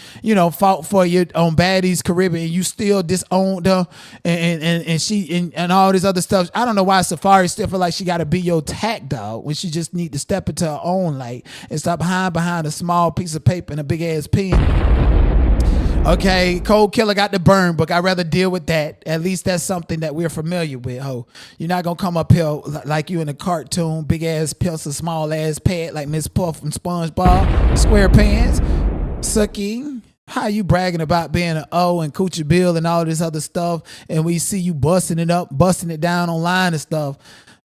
fought for you on Baddies Caribbean, and you still disowned her and she and all this other stuff. I don't know why Safari still feel like she got to be your tack dog when she just need to step into her own light and stop behind a small piece of paper and a big ass pen. Okay, Cold Killer got the burn book. I'd rather deal with that. At least that's something that we're familiar with. Ho, you're not gonna come up here like you in a cartoon, big ass pencil, small ass pad like Miss Puff from SpongeBob, SquarePants. Suki, how you bragging about being an O and Coochie Bill and all this other stuff, and we see you busting it up, busting it down online and stuff.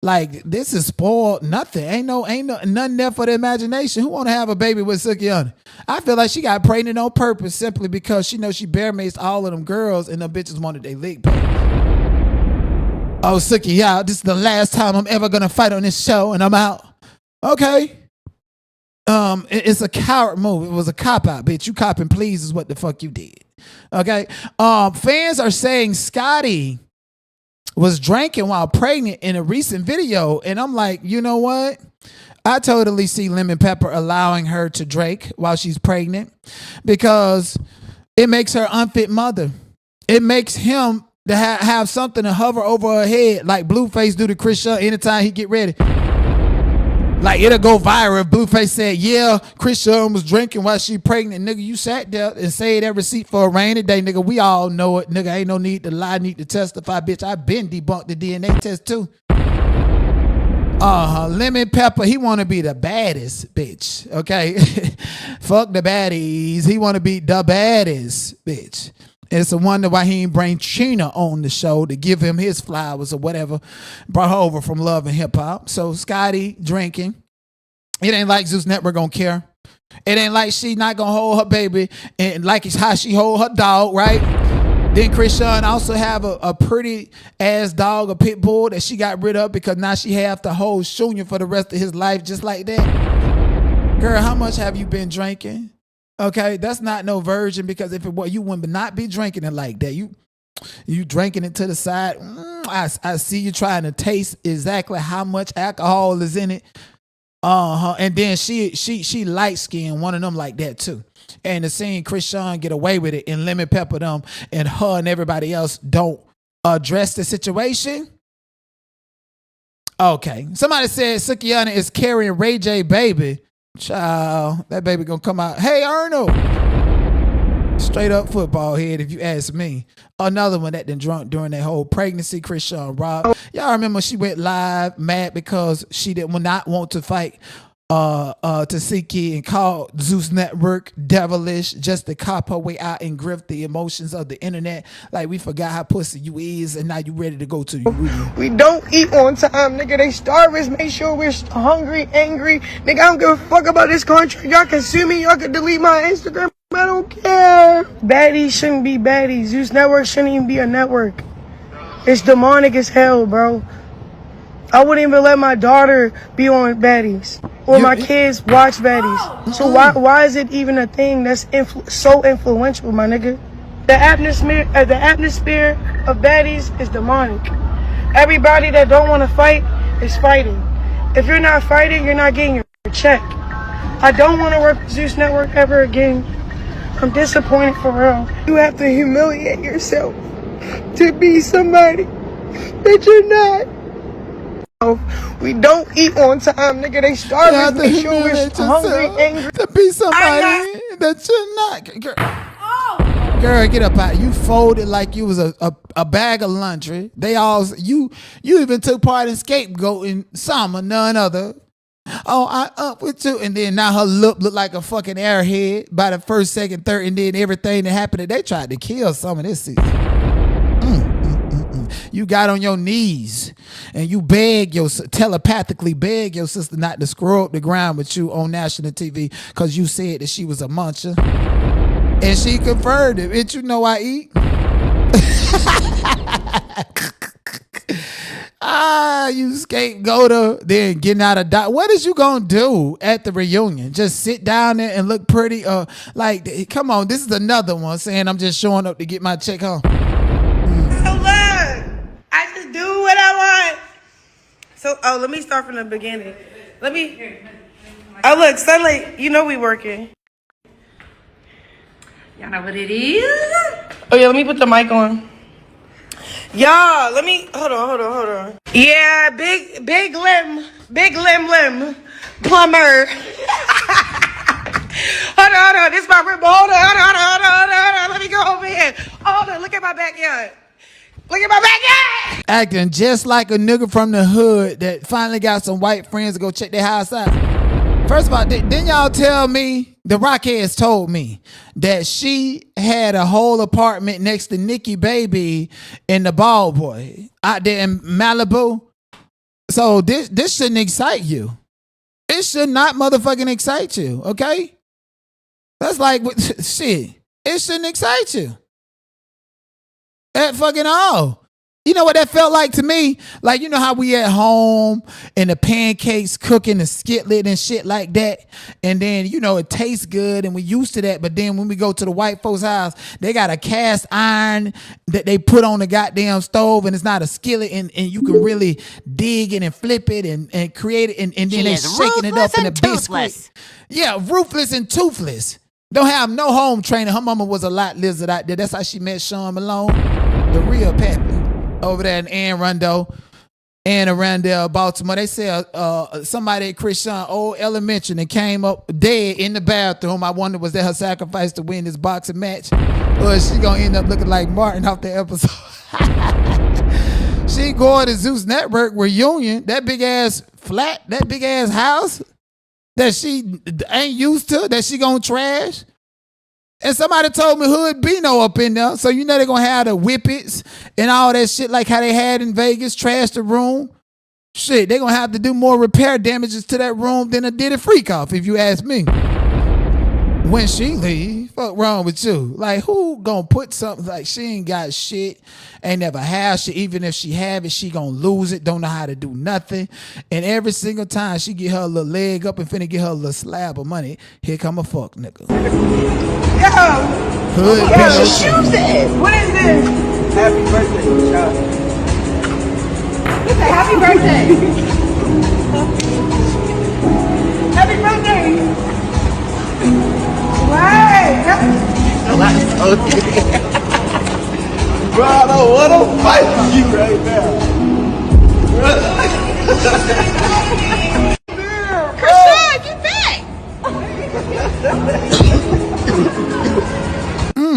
Like, this is spoiled nothing. Ain't nothing there for the imagination. Who want to have a baby with Sukiana? I feel like she got pregnant on purpose simply because she knows she bear maced all of them girls and them bitches wanted their leg back. Oh, Suki, yeah, this is the last time I'm ever gonna fight on this show and I'm out. Okay. It's a coward move. It was a cop out, bitch. You copping please is what the fuck you did. Okay. Fans are saying Scotty was drinking while pregnant in a recent video, and I'm like, you know what? I totally see Lemon Pepper allowing her to drink while she's pregnant because it makes her unfit mother. It makes him to have something to hover over her head like Blueface do to Chrisean anytime he get ready. Like, it'll go viral if Blueface said, yeah, Chrisean was drinking while she pregnant. Nigga, you sat there and saved that receipt for a rainy day, nigga. We all know it. Nigga, ain't no need to lie, need to testify, bitch. I been debunked the DNA test too. Lemon Pepper, he want to be the baddest, bitch. Okay? Fuck the baddies. He want to be the baddest, bitch. It's a wonder why he ain't bring Chyna on the show to give him his flowers or whatever. Brought her over from Love and Hip Hop. So Scotty drinking. It ain't like Zeus Network gonna care. It ain't like she not gonna hold her baby and like it's how she hold her dog, right? Then Chrisean also have a pretty ass dog, a pit bull that she got rid of because now she have to hold Junior for the rest of his life just like that. Girl, how much have you been drinking? Okay, that's not no virgin because if it were, you would not be drinking it like that. You drinking it to the side. I see you trying to taste exactly how much alcohol is in it. And then she light skinned, one of them like that too. And the scene Chrisean get away with it and lemon pepper them, and her and everybody else don't address the situation. Okay. Somebody said Sukiana is carrying Ray J baby. Child, that baby gonna come out. Hey, Arnold. Straight up football head, if you ask me. Another one that done drunk during that whole pregnancy, Chrisean Rob. Y'all remember she went live mad because she did not want to fight Tasiki and called Zeus Network devilish just to cop her way out and grift the emotions of the internet. Like we forgot how pussy you is and now you ready to go to your room. We don't eat on time, nigga. They starve us, make sure we're hungry, angry. Nigga, I don't give a fuck about this contract. Y'all can sue me, y'all can delete my Instagram. I don't care. Baddies shouldn't be baddies. Zeus Network shouldn't even be a network. It's demonic as hell, bro. I wouldn't even let my daughter be on baddies or my kids watch baddies. So why is it even a thing that's so influential, my nigga? The atmosphere of baddies is demonic. Everybody that don't want to fight is fighting. If you're not fighting, you're not getting your check. I don't want to work with Zeus Network ever again. I'm disappointed for real. You have to humiliate yourself to be somebody that you're not. We don't eat on time, nigga. They starve us, make sure we're hungry, angry. To be somebody that you're not. Girl, get up out. You folded like you was a bag of laundry. They all, you even took part in scapegoating Sama, none other. Oh, I up with you. And then now her look like a fucking airhead by the first, second, third, and then everything that happened, they tried to kill some of this season. You got on your knees and you telepathically beg your sister not to screw up the ground with you on national TV because you said that she was a muncher. And she confirmed it. Bitch, you know I eat. You scapegoater, then getting out of dock. What is you gonna do at the reunion? Just sit down there and look pretty? Like, come on, this is another one saying I'm just showing up to get my check home. So look, I just do what I want. So, let me start from the beginning. Look, Sunlight, you know we working. Y'all know what it is? Oh yeah, let me put the mic on. Y'all, hold on. Yeah, big limb, plumber. hold on, this is my rib. Hold on. Let me go over here. Hold on, look at my backyard. Acting just like a nigga from the hood that finally got some white friends to go check their house out. First of all, didn't y'all tell me, the Rockheads told me, that she had a whole apartment next to Nikki Baby and the ball boy out there in Malibu? So this shouldn't excite you. It should not motherfucking excite you, okay? That's like, shit, it shouldn't excite you. At fucking all. You know what that felt like to me? Like, you know how we at home and the pancakes cooking the skillet and shit like that. And then, you know, it tastes good and we used to that. But then when we go to the white folks' house, they got a cast iron that they put on the goddamn stove and it's not a skillet and you can really dig it and flip it and create it. And then they shaking it up in a biscuit. Yeah, ruthless and toothless. Don't have no home training. Her mama was a lot lizard out there. That's how she met Sean Malone, the real Pappy. Over there in Anne Arundel, Baltimore. They said somebody at Chrisean old elementary and came up dead in the bathroom. I wonder, was that her sacrifice to win this boxing match? Or is she gonna end up looking like Martin off the episode? She going to Zeus Network reunion, that big ass flat, that big ass house that she ain't used to, that she gonna trash. And somebody told me Hood Bino up in there. So you know they're going to have the whippets and all that shit like how they had in Vegas, trash the room. Shit, they're going to have to do more repair damages to that room than a did a freak off, if you ask me. When she leave, fuck wrong with you? Like, who gonna put something like she ain't got shit, ain't never have shit, even if she have it, she gonna lose it, don't know how to do nothing. And every single time she get her little leg up and finna get her little slab of money, here come a fuck nigga. Yo! Hood Yo, shoes it! What is this? Happy birthday, child. Happy birthday. Happy birthday. Right. Bro, I don't want to fight with you right now. Chrisean, get back.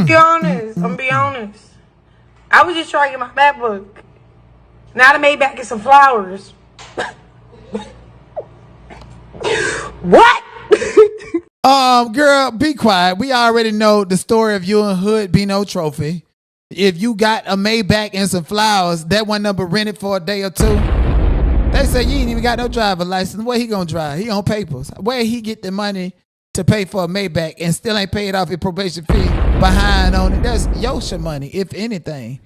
Be honest. I'm gonna be honest. I was just trying to get my MacBook. Now I made back get some flowers. What? Girl, be quiet. We already know the story of you and Hood be no trophy. If you got a Maybach and some flowers, that one number rented for a day or two. They say you ain't even got no driver license. Where he gonna drive? He on papers. Where he get the money to pay for a Maybach and still ain't paid off his probation fee behind on it? That's Yosha money, if anything.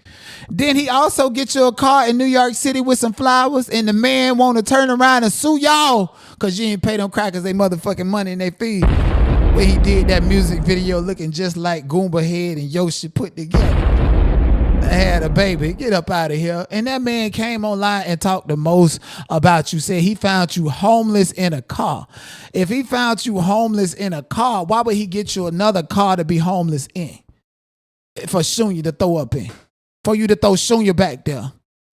Then he also get you a car in New York City with some flowers, and the man want to turn around and sue y'all because you ain't pay them crackers they motherfucking money in their fee. When he did that music video looking just like Goomba Head and Yosha put together. I had a baby. Get up out of here. And that man came online and talked the most about you. Said he found you homeless in a car. If he found you homeless in a car, why would he get you another car to be homeless in? For Shunya to throw up in. For you to throw Shunya back there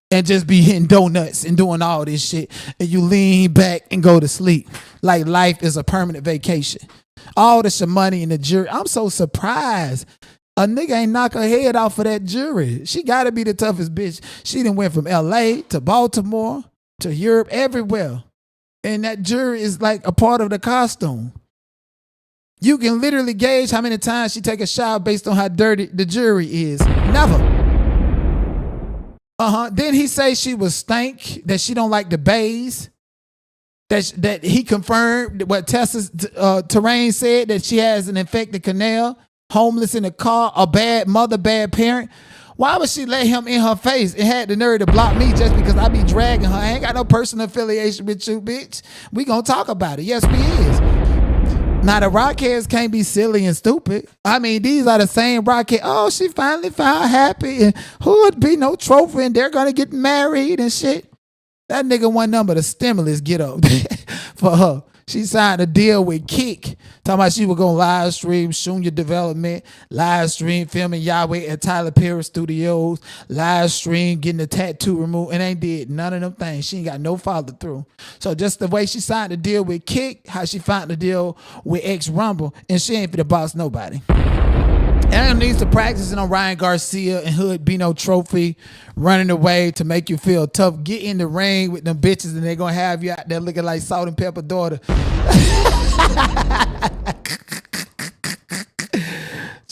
and just be hitting donuts and doing all this shit. And you lean back and go to sleep. Like life is a permanent vacation. All this money in the jury. I'm so surprised. A nigga ain't knock her head off of that jury. She gotta be the toughest bitch. She done went from LA to Baltimore to Europe, everywhere. And that jury is like a part of the costume. You can literally gauge how many times she take a shower based on how dirty the jury is. Never. Then he say she was stank, that she don't like the bays. That he confirmed what Tessa's Terrain said, that she has an infected canal, homeless in a car, a bad mother, bad parent. Why would she let him in her face and had the nerve to block me just because I be dragging her? I ain't got no personal affiliation with you, bitch. We gonna talk about it. Yes, we is. Now, the Rockheads can't be silly and stupid. I mean, these are the same Rockheads. Oh, she finally found happy and who would be no trophy and they're gonna get married and shit. That nigga one number, the stimulus get up for her. She signed a deal with Kick, talking about she was going to live stream Shunya Development, live stream filming Yahweh at Tyler Perry Studios, live stream getting the tattoo removed, and ain't did none of them things. She ain't got no follow through. So just the way she signed the deal with Kick, how she signed the deal with X Rumble, and she ain't for the boss nobody. Aaron needs to practice on Ryan Garcia and Hood Bino Trophy, running away to make you feel tough. Get in the ring with them bitches and they're going to have you out there looking like Salt and Pepper daughter.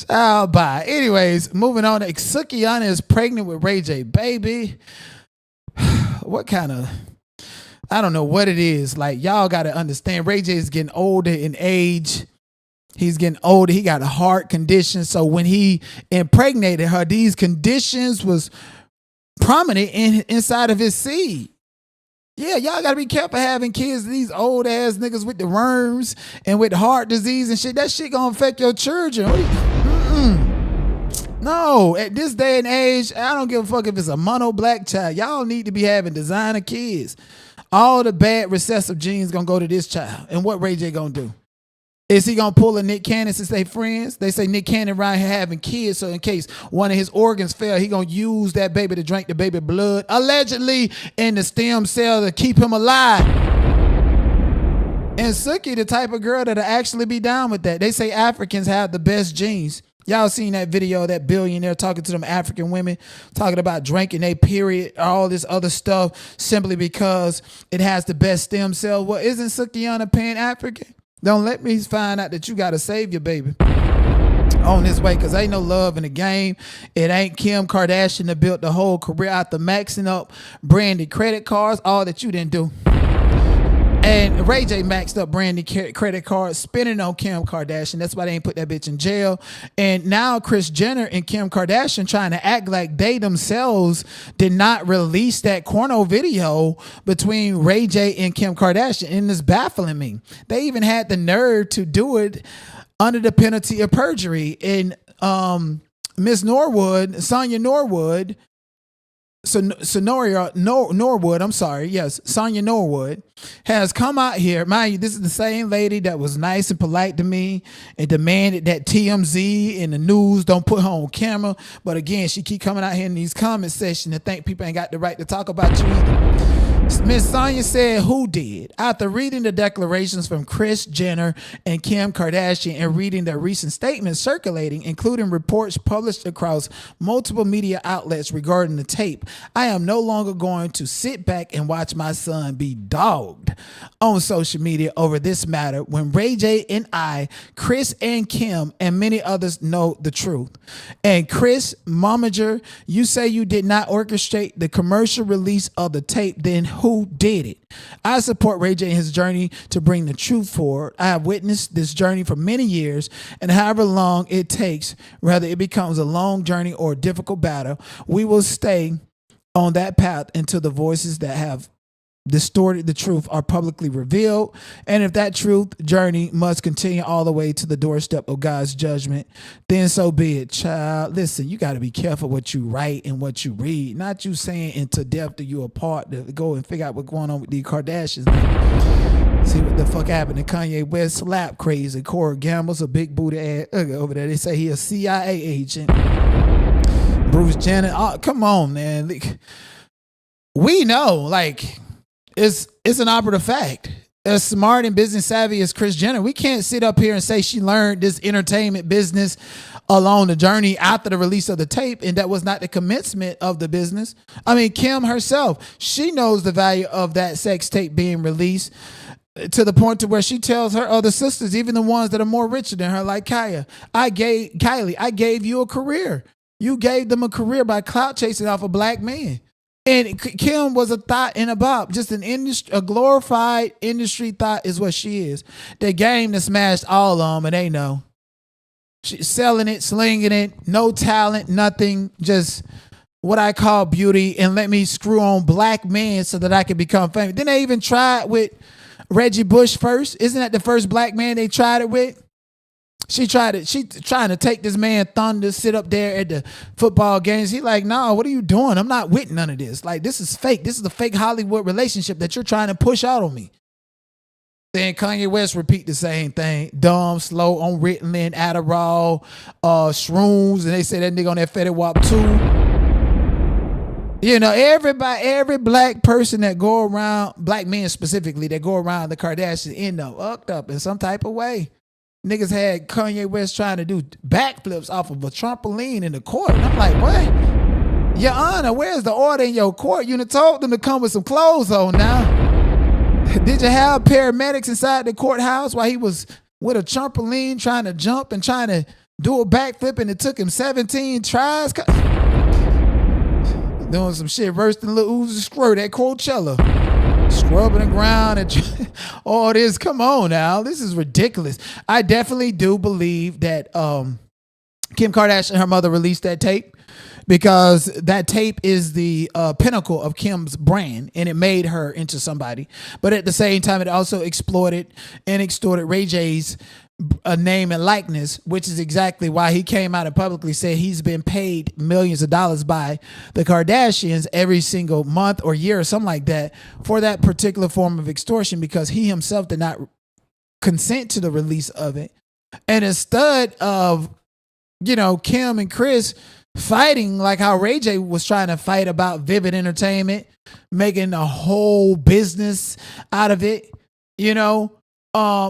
Child, bye. Anyways, moving on. Sukiana is pregnant with Ray J. Baby. What kind of... I don't know what it is. Like, y'all got to understand, Ray J is getting older in age. He's getting older. He got a heart condition. So when he impregnated her, these conditions was prominent inside of his seed. Yeah, y'all got to be careful having kids, these old ass niggas with the worms and with heart disease and shit. That shit gonna affect your children. No, at this day and age, I don't give a fuck if it's a mono black child. Y'all need to be having designer kids. All the bad recessive genes gonna go to this child. And what Ray J gonna do? Is he going to pull a Nick Cannon since they friends? They say Nick Cannon around here having kids, so in case one of his organs fail, he going to use that baby to drink the baby blood, allegedly in the stem cell to keep him alive. And Suki, the type of girl that'll actually be down with that. They say Africans have the best genes. Y'all seen that video of that billionaire talking to them African women, talking about drinking their period, all this other stuff, simply because it has the best stem cell. Well, isn't Sukiana Pan-African? Don't let me find out that you got to save your baby on this way, because ain't no love in the game. It ain't Kim Kardashian that built the whole career out the maxing up branded credit cards, all that you didn't do. And Ray J maxed up branded credit cards, spending on Kim Kardashian. That's why they ain't put that bitch in jail. And now Kris Jenner and Kim Kardashian trying to act like they themselves did not release that porno video between Ray J and Kim Kardashian. And it's baffling me. They even had the nerve to do it under the penalty of perjury. And Miss Norwood, Sonia Norwood, Norwood, I'm sorry, yes, Sonia Norwood has come out here. Mind you, this is the same lady that was nice and polite to me and demanded that TMZ and the news don't put her on camera. But again, she keep coming out here in these comment sections and think people ain't got the right to talk about you either. Miss Sonia said, who did? After reading the declarations from Kris Jenner and Kim Kardashian and reading their recent statements circulating, including reports published across multiple media outlets regarding the tape, I am no longer going to sit back and watch my son be dogged on social media over this matter when Ray J and I, Kris and Kim, and many others know the truth. And Chris Momager, you say you did not orchestrate the commercial release of the tape, then who did it? I support Ray J in his journey to bring the truth forward. I have witnessed this journey for many years, and however long it takes, whether it becomes a long journey or a difficult battle, we will stay on that path until the voices that have distorted the truth are publicly revealed. And if that truth journey must continue all the way to the doorstep of God's judgment, then so be it. Child, listen, you got to be careful what you write and what you read. Not you saying into depth that you apart to go and figure out what's going on with the Kardashians. See what the fuck happened to Kanye West slap crazy. Corey Gamble's a big booty ass over there. They say he a CIA agent. Bruce Jenner. Oh, come on, man. We know, like, it's an operative fact. As smart and business savvy as Kris Jenner, we can't sit up here and say she learned this entertainment business along the journey after the release of the tape, and that was not the commencement of the business. I mean, Kim herself, she knows the value of that sex tape being released to the point to where she tells her other sisters, even the ones that are more richer than her, like Kylie, I gave you a career. You gave them a career by clout chasing off a black man. And Kim was a thought and a bop, just a glorified industry thought is what she is. The game that smashed all of them, and they know. She's selling it, slinging it, no talent, nothing, just what I call beauty, and let me screw on black men so that I can become famous. Then they even tried with Reggie Bush first. Isn't that the first black man they tried it with? She trying to take this man thunder, sit up there at the football games. He like, no, what are you doing? I'm not with none of this. Like, this is fake. This is a fake Hollywood relationship that you're trying to push out on me. Then Kanye West repeat the same thing. Dumb, slow on Ritalin, Adderall, shrooms, and they say that nigga on that Fetty Wap too. You know, every black person that go around, black men specifically, that go around the Kardashians end up hooked up in some type of way. Niggas had Kanye West trying to do backflips off of a trampoline in the court. And I'm like, what? Your Honor, where's the order in your court? You done told them to come with some clothes on now. Did you have paramedics inside the courthouse while he was with a trampoline trying to jump and trying to do a backflip, and it took him 17 tries? Doing some shit worse than Lil Uzi Squirt at Coachella. Scrubbing the ground and all this. Come on now. This is ridiculous. I definitely do believe that Kim Kardashian and her mother released that tape because that tape is the pinnacle of Kim's brand, and it made her into somebody. But at the same time, it also exploited and extorted Ray J's name and likeness, which is exactly why he came out and publicly said he's been paid millions of dollars by the Kardashians every single month or year or something like that for that particular form of extortion, because he himself did not consent to the release of it. And instead of, you know, Kim and Kris fighting like how Ray J was trying to fight about Vivid Entertainment, making a whole business out of it, you know,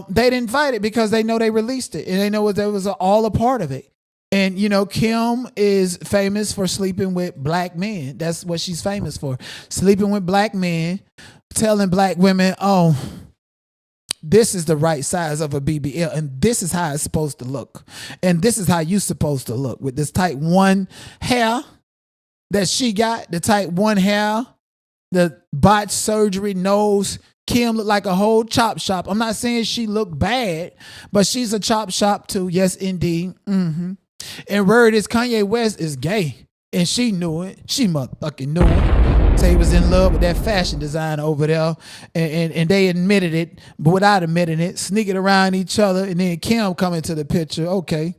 they didn't fight it because they know they released it and they know that was all a part of it. And, you know, Kim is famous for sleeping with black men. That's what she's famous for. Sleeping with black men, telling black women, oh, this is the right size of a BBL and this is how it's supposed to look. And this is how you're supposed to look with this type 1 hair that she got, the type 1 hair, the botched surgery, nose. Kim looked like a whole chop shop. I'm not saying she looked bad, but she's a chop shop too. Yes, indeed. Mm-hmm. And word is Kanye West is gay, and she knew it. She motherfucking knew it. Say he was in love with that fashion designer over there, and they admitted it, but without admitting it, sneaking around each other, and then Kim come into the picture. Okay.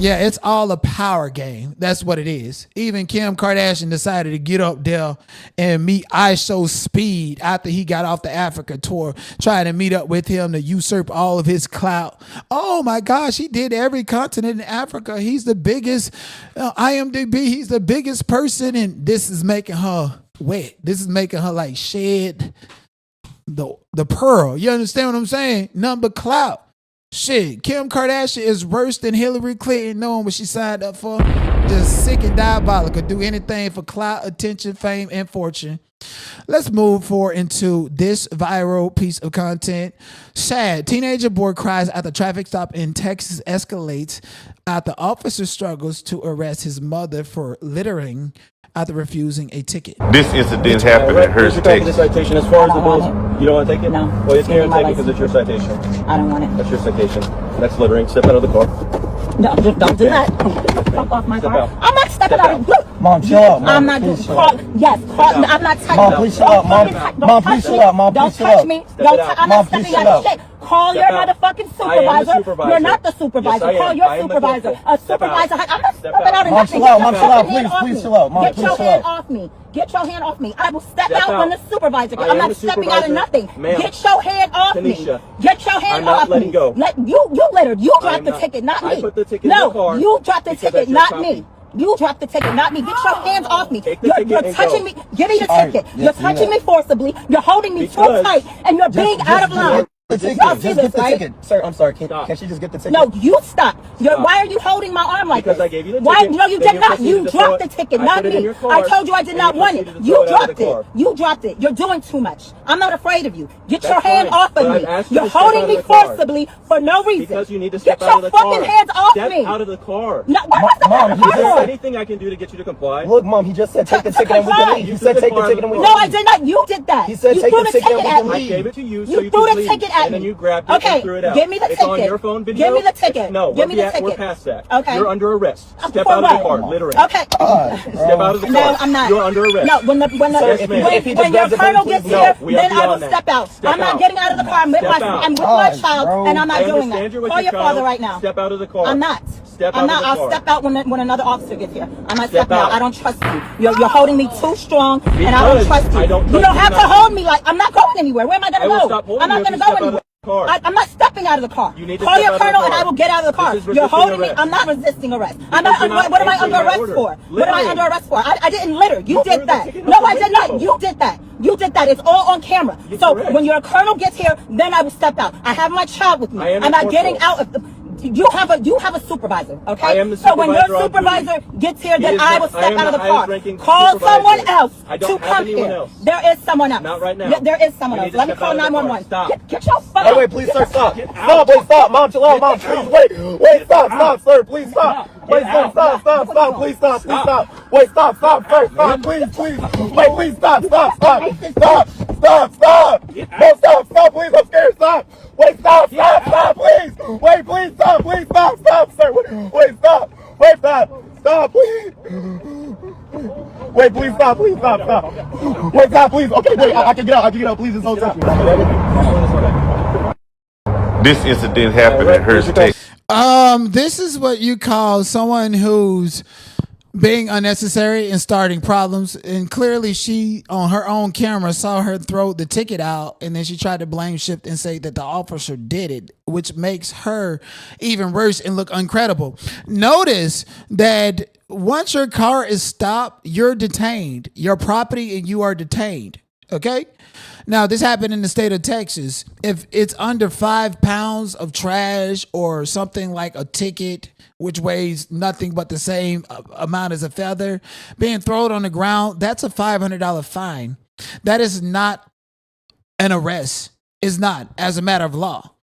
Yeah, it's all a power game. That's what it is. Even Kim Kardashian decided to get up there and meet ISO Speed after he got off the Africa tour, trying to meet up with him to usurp all of his clout. Oh my gosh, he did every continent in Africa. He's the biggest IMDb. He's the biggest person, and this is making her wet. This is making her like shed the pearl. You understand what I'm saying? Nothing but clout. Shit, Kim Kardashian is worse than Hillary Clinton, knowing what she signed up for. Just sick and diabolical. Do anything for clout, attention, fame, and fortune. Let's move forward into this viral piece of content. Sad. Teenager boy cries after traffic stop in Texas escalates after officer struggles to arrest his mother for littering after refusing a ticket. This incident happened at Hearst, Texas. Citation. As far as the bills, you don't want to take it? No. Well, it's here and take it because it's your citation. I don't want it. That's your citation. That's littering. Step out of the car. No, don't do that. Fuck off my Step car. out. I'm not stepping Step out. out. Look. Mom, chill out. Mom, I'm not please doing chill out. Yes, I'm not touching. Mom, please chill out. Mom, Don't please touch chill me. out. Mom, Don't please chill touch out. me. Step it out. I'm Mom, not please stepping chill out of out. shit. Call your Step out. motherfucking I am the supervisor. supervisor. You're not the supervisor. Yes, I Call am. your I am the supervisor. supervisor. A Step out. supervisor. I'm not Step stepping out. out of Mom, nothing. chill out. Mom, Get chill your out. hand Please, off please me. chill out. Mom, Get please your chill hand out. off me. Get your hand off me. I will step Step out when the out. supervisor. I I'm am not the stepping out of supervisor. nothing. Ma'am. Get your hand off me. Tanisha. Get your hand I'm not off letting me. go. You littered. You I dropped am the not. ticket, not I me. put the ticket in the car you dropped the because ticket, that's your not copy. me. You dropped the ticket, not me. Get your hands off me. Take the You're ticket and touching go. me. Give me the All right, ticket. yes, You're do touching that. me forcibly. You're holding me too Because- tight, and you're being out of line. Y'all see this, right? Sir, I'm sorry. Can Stop. she just get the ticket? No, you stop. Stop. Why are you holding my arm like Because this? I gave you the Why? ticket, No, you then did you not. proceeded You to dropped throw the ticket, I not put it in me. your car, I told you I did and not you want it. proceeded to You throw it out of dropped the it. car. You dropped it. You're doing too much. I'm not afraid of you. Get That's your hand fine, off but of I've me. asked you You're to step holding out me of the car. forcibly for no reason. Because you need to Get step out of the your car. fucking hands off Step me. out of the car. No, why am I stepping out of the Is there car? anything I can do to get you to comply? Look, Mom, he just said take the To ticket and we can comply. leave. He You said took take the the ticket and we car. can No, I leave. did not. You did that. He said you take threw the the ticket ticket and we at can I me. leave. gave it to you so You you threw could the leave, ticket at and then me. you grabbed it Okay, and threw it out. give me the It's on ticket. your phone video. Give me the ticket. No, Give me the we're ticket. past that. Okay. You're under arrest. Step For out of the what? car, littering. Okay. Step out of the car. No, I'm not. You're under arrest. No, when Sir, if he just when your grabs it, colonel please gets leave. here, No, we are then I will beyond that. step out. Step I'm not out. getting out of the car. I'm with Step my out. I'm with my Gosh, child, bro. and I'm not I doing understand that. you're with Call your your father child. right now. Step out of the car. I'm not. Step I'm out not. of the I'll car. step out when another officer gets here. I'm not Step stepping out. out. I don't trust you. You're holding me too strong, and I don't Because trust you. I don't You trust don't you have to not to. hold me like I'm not going anywhere. Where am I I gonna will go? stop holding I'm not you if gonna you go step out of anywhere. the car. I'm not stepping out of the car. You need to Call step your out of the colonel, and car. I will get out of the car. This is You're resisting holding me. arrest. I'm not resisting arrest. I'm Because not. you're not What am I answering under my arrest order. for? What am I Littering. under arrest for? I didn't litter. You You did threw the that. ticket No, out I the did not. window. You did that. You did that. It's all on camera. You're So correct. when your colonel gets here, then I will step out. I have my child with me. I am I'm a not getting corporal. out of the. You have a supervisor, okay? I am the so when your supervisor on supervisor duty. gets here, He then is I not- will I step am out of the the car. highest ranking Call supervisor. someone else I don't to have come anyone here. else. There is someone else. Not right now. Yeah, there is someone You else. need to Let me step call out of the car. 911. Stop. Get your phone. Wait, please, sir, stop. Get out. Stop, wait, stop. Mom, chill out. Mom, please, wait, stop, sir, please stop. Wait, sir, stop, please stop, Wait, stop, sir, stop, please. Wait, please, stop. No, stop, please, I'm scared, stop. Wait, stop, please. Wait, please, stop, sir. Wait, stop, please. Wait, please, stop. Wait, stop, please. Okay, wait, I can get out, please, it's no touch me. This incident happened at Hearst, Texas. This is what you call someone who's being unnecessary and starting problems. And clearly she, on her own camera, saw her throw the ticket out, and then she tried to blame shift and say that the officer did it, which makes her even worse and look incredible. Notice that once your car is stopped, you're detained. Your property and you are detained. Okay? Now, this happened in the state of Texas. If it's under 5 pounds of trash or something like a ticket, which weighs nothing but the same amount as a feather, being thrown on the ground, that's a $500 fine. That is not an arrest. It's not, as a matter of law.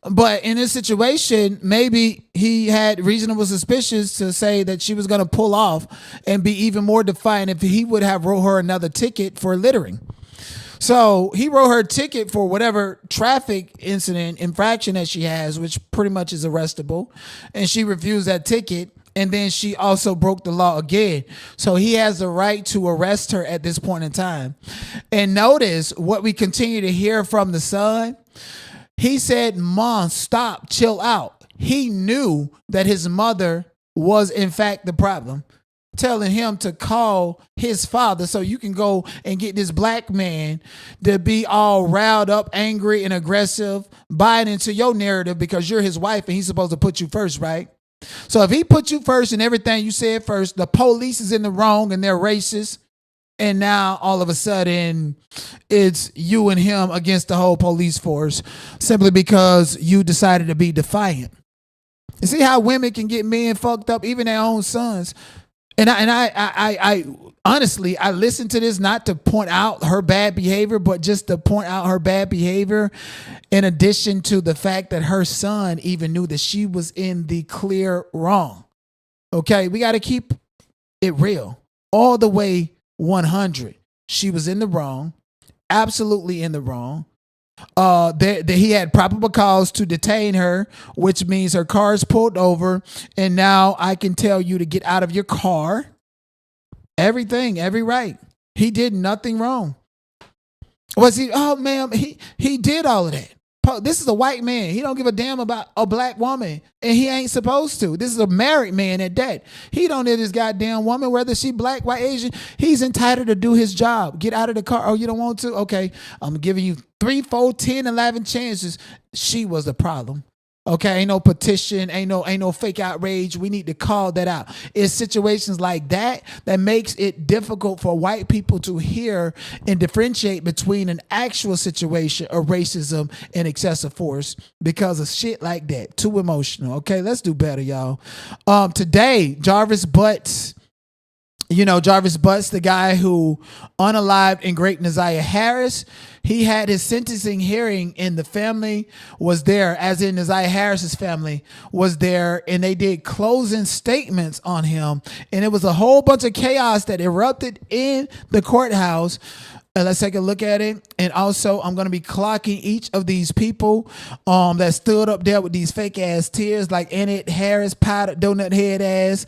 But in this situation, maybe he had reasonable suspicions to say that she was going to pull off and be even more defiant if he would have wrote her another ticket for littering. So he wrote her a ticket for whatever traffic incident infraction that she has, which pretty much is arrestable. And she refused that ticket. And then she also broke the law again. So he has the right to arrest her at this point in time. And notice what we continue to hear from the son. He said, "Mom, stop, chill out." He knew that his mother was in fact the problem, telling him to call his father so you can go and get this black man to be all riled up, angry, and aggressive, buying into your narrative because you're his wife and he's supposed to put you first, right? So if he put you first and everything you said first, the police is in the wrong and they're racist. And now all of a sudden it's you and him against the whole police force simply because you decided to be defiant. You see how women can get men fucked up, even their own sons. And I honestly, I listened to this not to point out her bad behavior, but just to point out her bad behavior in addition to the fact that her son even knew that she was in the clear wrong. Okay, we got to keep it real all the way 100. She was in the wrong, absolutely in the wrong. He had probable cause to detain her, which means her car is pulled over, and now I can tell you to get out of your car. Everything, every right. He did nothing wrong. Was he? Oh, ma'am, he did all of that. This is a white man. He don't give a damn about a black woman, and he ain't supposed to. This is a married man at that. He don't need this goddamn woman, whether she black, white, Asian. He's entitled to do his job. Get out of the car. Oh, you don't want to? Okay, I'm giving you 3, 4, 10, 11 chances. She was the problem. Okay, ain't no petition, ain't no fake outrage. We need to call that out. It's situations like that that makes it difficult for white people to hear and differentiate between an actual situation of racism and excessive force because of shit like that. Too emotional. Okay, let's do better, y'all. Today, Jarvis Butts. Jarvis Butts, the guy who unalived and great Naziah Harris, he had his sentencing hearing and the family was there, as in Naziah Harris's family was there, and they did closing statements on him. And it was a whole bunch of chaos that erupted in the courthouse. Let's take a look at it. And also, I'm going to be clocking each of these people that stood up there with these fake ass tears, like Annette Harris, powdered donut head ass,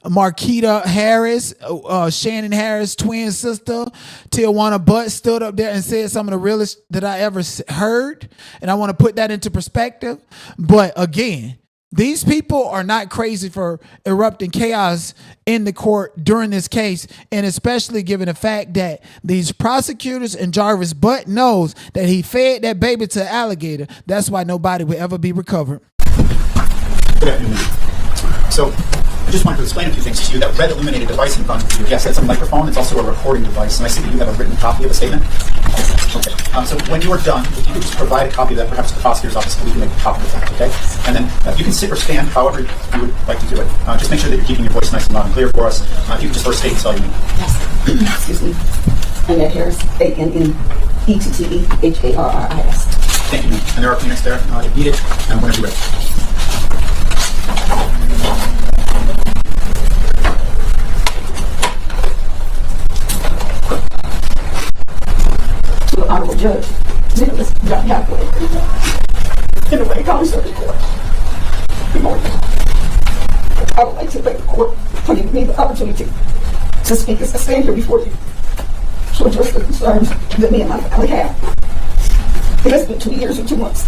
Marquita Harris, Shannon Harris, twin sister, Tijuana Butt stood up there and said some of the realest that I ever heard. And I want to put that into perspective. But again, these people are not crazy for erupting chaos in the court during this case, and especially given the fact that these prosecutors and Jarvis Butt knows that he fed that baby to an alligator. That's why nobody will ever be recovered. Good afternoon. So I just wanted to explain a few things to you. That red illuminated device in front of you, yes, that's a microphone. It's also a recording device. And I see that you have a written copy of a statement. Okay. So when you are done, if you could just provide a copy of that, perhaps to the prosecutor's office, so we can make a copy of that, okay? And then you can sit or stand, however you would like to do it. Just make sure that you're keeping your voice nice and loud and clear for us. If you could just first state and spell your name. Yes. Excuse me. Annette Harris, ANNETTEHARRIS. Thank you, ma'am. And there are clinics there. Eat it, and whenever you're ready. To the Honorable Judge, Nicholas John Hathaway, in the Wayne County Circuit Court. Good morning. I would like to thank the court for giving me the opportunity to speak as I stand here before you to address the concerns that me and my family have. It has been 2 years and 2 months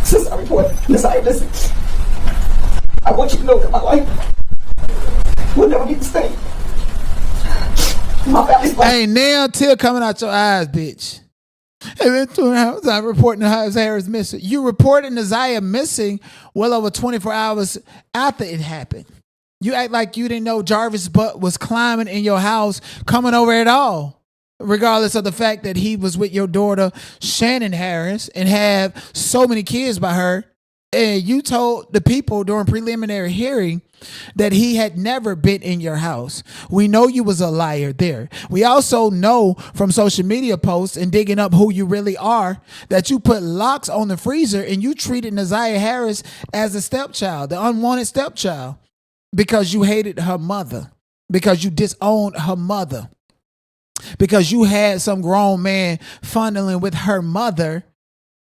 since I reported Naziah missing. I want you to know that my life will never be the same. My family's life. Ain't nail tear coming out your eyes, bitch. And then I'm reporting Naziah Harris missing. You reported Naziah missing well over 24 hours after it happened. You act like you didn't know Jarvis Butt was climbing in your house, coming over at all, regardless of the fact that he was with your daughter, Shannon Harris, and have so many kids by her. And you told the people during preliminary hearing that he had never been in your house. We know you was a liar there. We also know from social media posts and digging up who you really are that you put locks on the freezer and you treated Naziah Harris as a stepchild, the unwanted stepchild, because you hated her mother, because you disowned her mother, because you had some grown man funneling with her mother,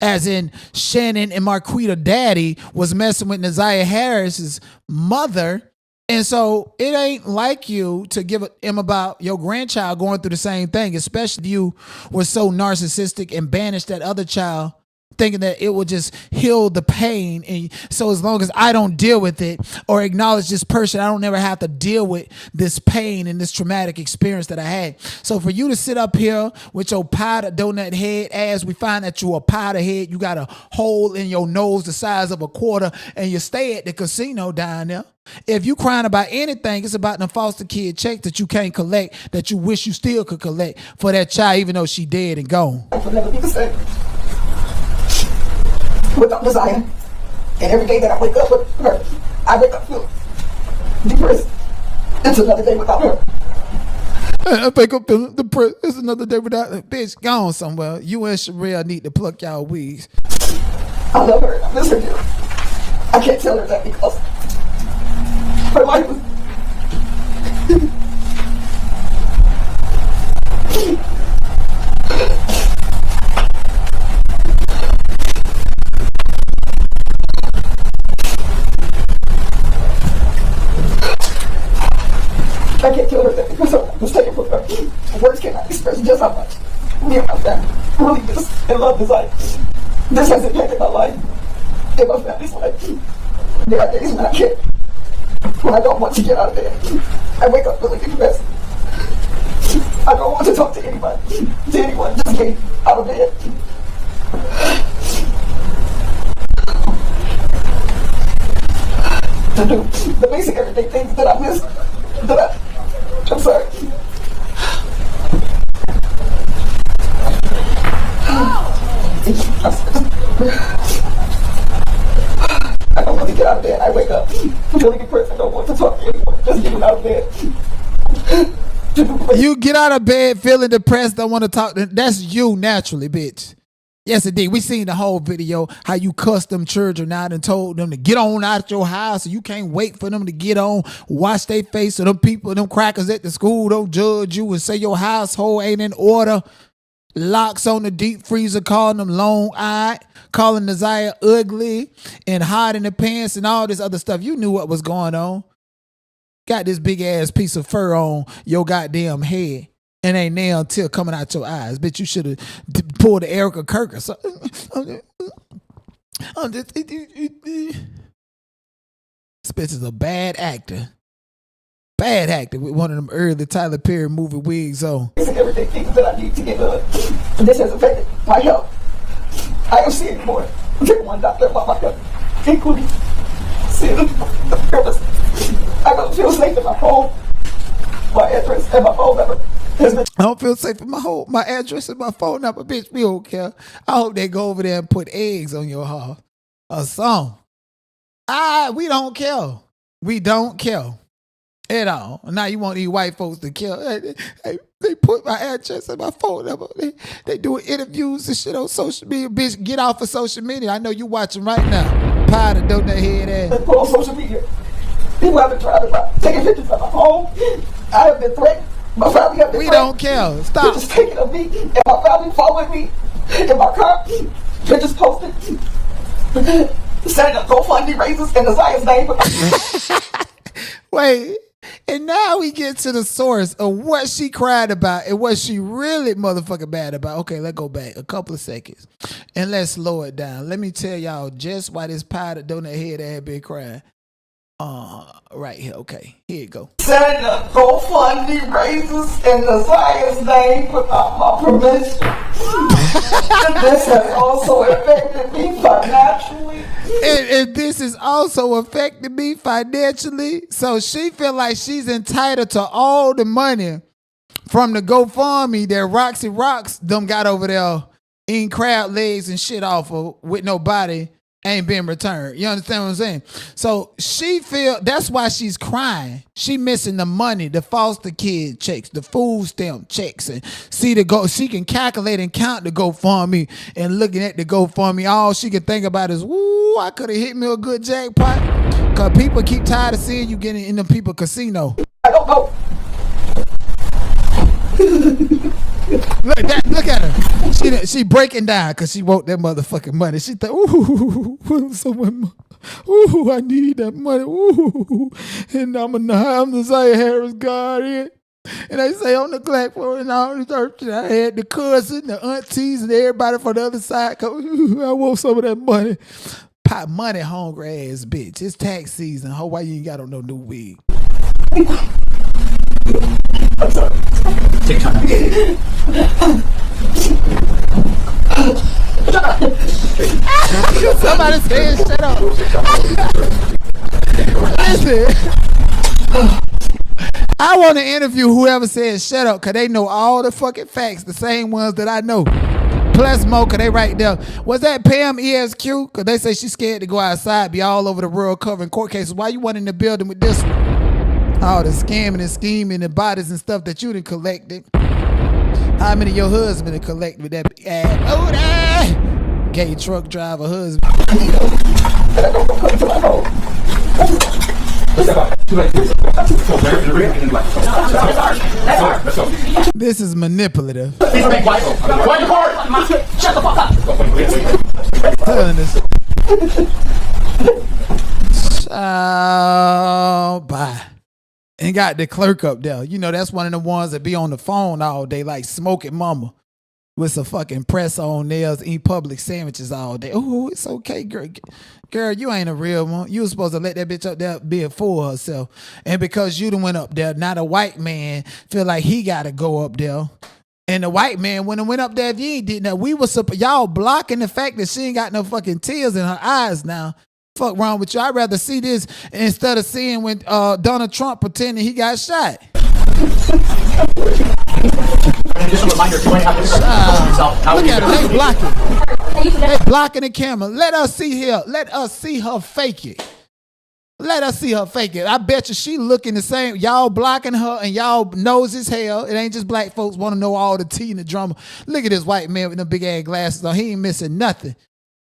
as in Shannon and Marquita daddy was messing with Naziah Harris's mother. And so it ain't like you to give him about your grandchild going through the same thing, especially if you were so narcissistic and banished that other child thinking that it will just heal the pain. And so as long as I don't deal with it or acknowledge this person, I don't never have to deal with this pain and this traumatic experience that I had. So for you to sit up here with your powder donut head ass, we find that you a powder head, you got a hole in your nose the size of a quarter, and you stay at the casino down there. If you crying about anything, it's about the foster kid check that you can't collect, that you wish you still could collect for that child, even though she dead and gone. I will never be the same without desire. And every day that I wake up with her, I wake up feeling depressed. It's another day without her. I wake up feeling depressed. It's another day without her. Bitch, gone somewhere. You and Sherelle need to pluck y'all wigs. I love her and I miss her dearly. I can't tell her that because her life was I can't tell her that because her life was taken from her. Words cannot express just how much me and my family really miss and love this life. This has impacted my life and my family's life. There are days when I can't, when I don't want to get out of bed. I wake up feeling depressed. I don't want to talk to anybody, to anyone, just get out of bed. To do the basic everyday things that I miss, I'm sorry. I don't want to get out of bed. I wake up feeling depressed. I don't want to talk to anyone. Just getting out of bed. You get out of bed feeling depressed, don't want to talk. That's you naturally, bitch. Yes, indeed. We seen the whole video, how you cussed them children out and told them to get on out your house, so you can't wait for them to get on, wash their face, so them people, them crackers at the school don't judge you and say your household ain't in order. Locks on the deep freezer, calling them long-eyed, calling Nazaya ugly and hot in the pants and all this other stuff. You knew what was going on. Got this big-ass piece of fur on your goddamn head and ain't nail till coming out your eyes. Bitch, you should have pulled the Erica Kirk or something. This bitch is a bad actor. Bad actor with one of them early Tyler Perry movie wigs on. Everyday things that I need to get done. This has affected my health. I am seeing more than one doctor about my health, including seeing the therapist. I don't feel safe in my home. My address and my phone number has been. I don't feel safe in my address and my phone number. Bitch, we don't care. I hope they go over there and put eggs on your house or something. We don't care. We don't care at all. Now you want these white folks to kill. They put my address and my phone number. They doing interviews and shit on social media. Bitch, get off of social media. I know you watching right now. Pie to donut head ass. Put on social media. People have been trying to taking pictures of my home. I have been threatened. My family have been We threatened. don't care. Stop. Pictures taken of me and my family following me in my car. Pictures posted. Setting up GoFundMe raises in Nazaya's name. Wait. And now we get to the source of what she cried about and what she really motherfucking bad about. Okay, let's go back a couple of seconds and let's slow it down. Let me tell y'all just why this pie that donut head had been crying. Right here. Okay, here you go. Setting up GoFundMe raises in Nazaya's name without my permission. This has also affected me financially. And this is also affecting me financially. So she feel like she's entitled to all the money from the GoFundMe that Roxy Rocks them got over there eating crab legs and shit off of with no body ain't been returned. You understand what I'm saying? So she feel that's why she's crying. She missing the money, the foster kid checks, the food stamp checks, and she can calculate and count the GoFundMe and looking at the GoFundMe. All she can think about is, woo, I could have hit me a good jackpot. Cause people keep tired of seeing you getting in the people casino. I don't know. Look at her. She breaking down because she want that motherfucking money. She think, ooh, I need that money. Ooh, and I'm the Zaya Harris guardian. And they say on the platform and all the church, I had the cousin, the aunties, and everybody from the other side come, I want some of that money. Pot money hungry ass bitch. It's tax season. How why you ain't got on no new wig? I'm sorry. Take time. Somebody said shut up. Listen. I want to interview whoever says shut up, because they know all the fucking facts, the same ones that I know. Plus more, because they right there. Was that Pam ESQ? Because they say she's scared to go outside, be all over the world covering court cases. Why you want in the building with this one? All the scamming and scheming and bodies and stuff that you done collected. How many of your husband have collected with that gay truck driver husband? This is manipulative. Telling us. Bye. And got the clerk up there. You know, that's one of the ones that be on the phone all day, like smoking mama. With some fucking press on nails, eat public sandwiches all day. Oh, it's okay, girl. Girl, you ain't a real one. You was supposed to let that bitch up there be a fool herself. And because you done went up there, now the white man feel like he got to go up there. And the white man, when it went up there, if you ain't did that, y'all blocking the fact that she ain't got no fucking tears in her eyes now. Fuck wrong with you? I'd rather see this instead of seeing when Donald Trump pretending he got shot. Just a reminder, if you want to have this look at it, they blocking. They blocking the camera. Let us see here. Let us see her fake it. Let us see her fake it. I bet you she looking the same. Y'all blocking her and y'all knows as hell. It ain't just black folks want to know all the tea and the drama. Look at this white man with them big ass glasses on. He ain't missing nothing.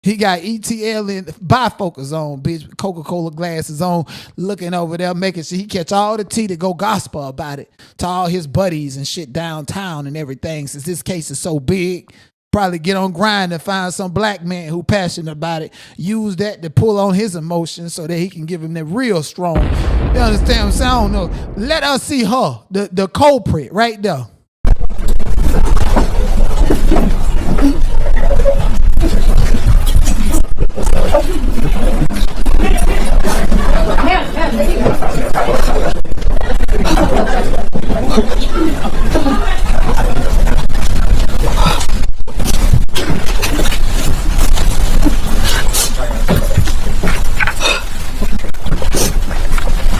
He got ETL and bifocals on, bitch, Coca-Cola glasses on, looking over there, making sure he catch all the tea to go gospel about it to all his buddies and shit downtown and everything. Since this case is so big, probably get on grind and find some black man who passionate about it, use that to pull on his emotions so that he can give him that real strong. You understand what I'm saying? I don't know. Let us see her, the culprit right there.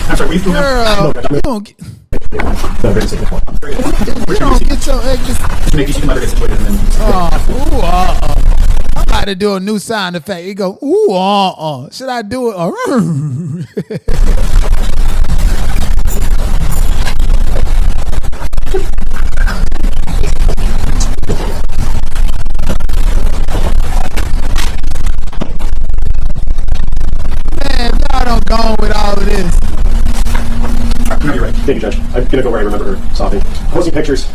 I'm sorry, girl, you don't get, you don't get your I'm about to do a new sound effect. You go, ooh, should I do it? Man, y'all don't go on with all of this. No, you're right. Thank you, Judge. I'm gonna go where I remember her sobbing. Posting pictures,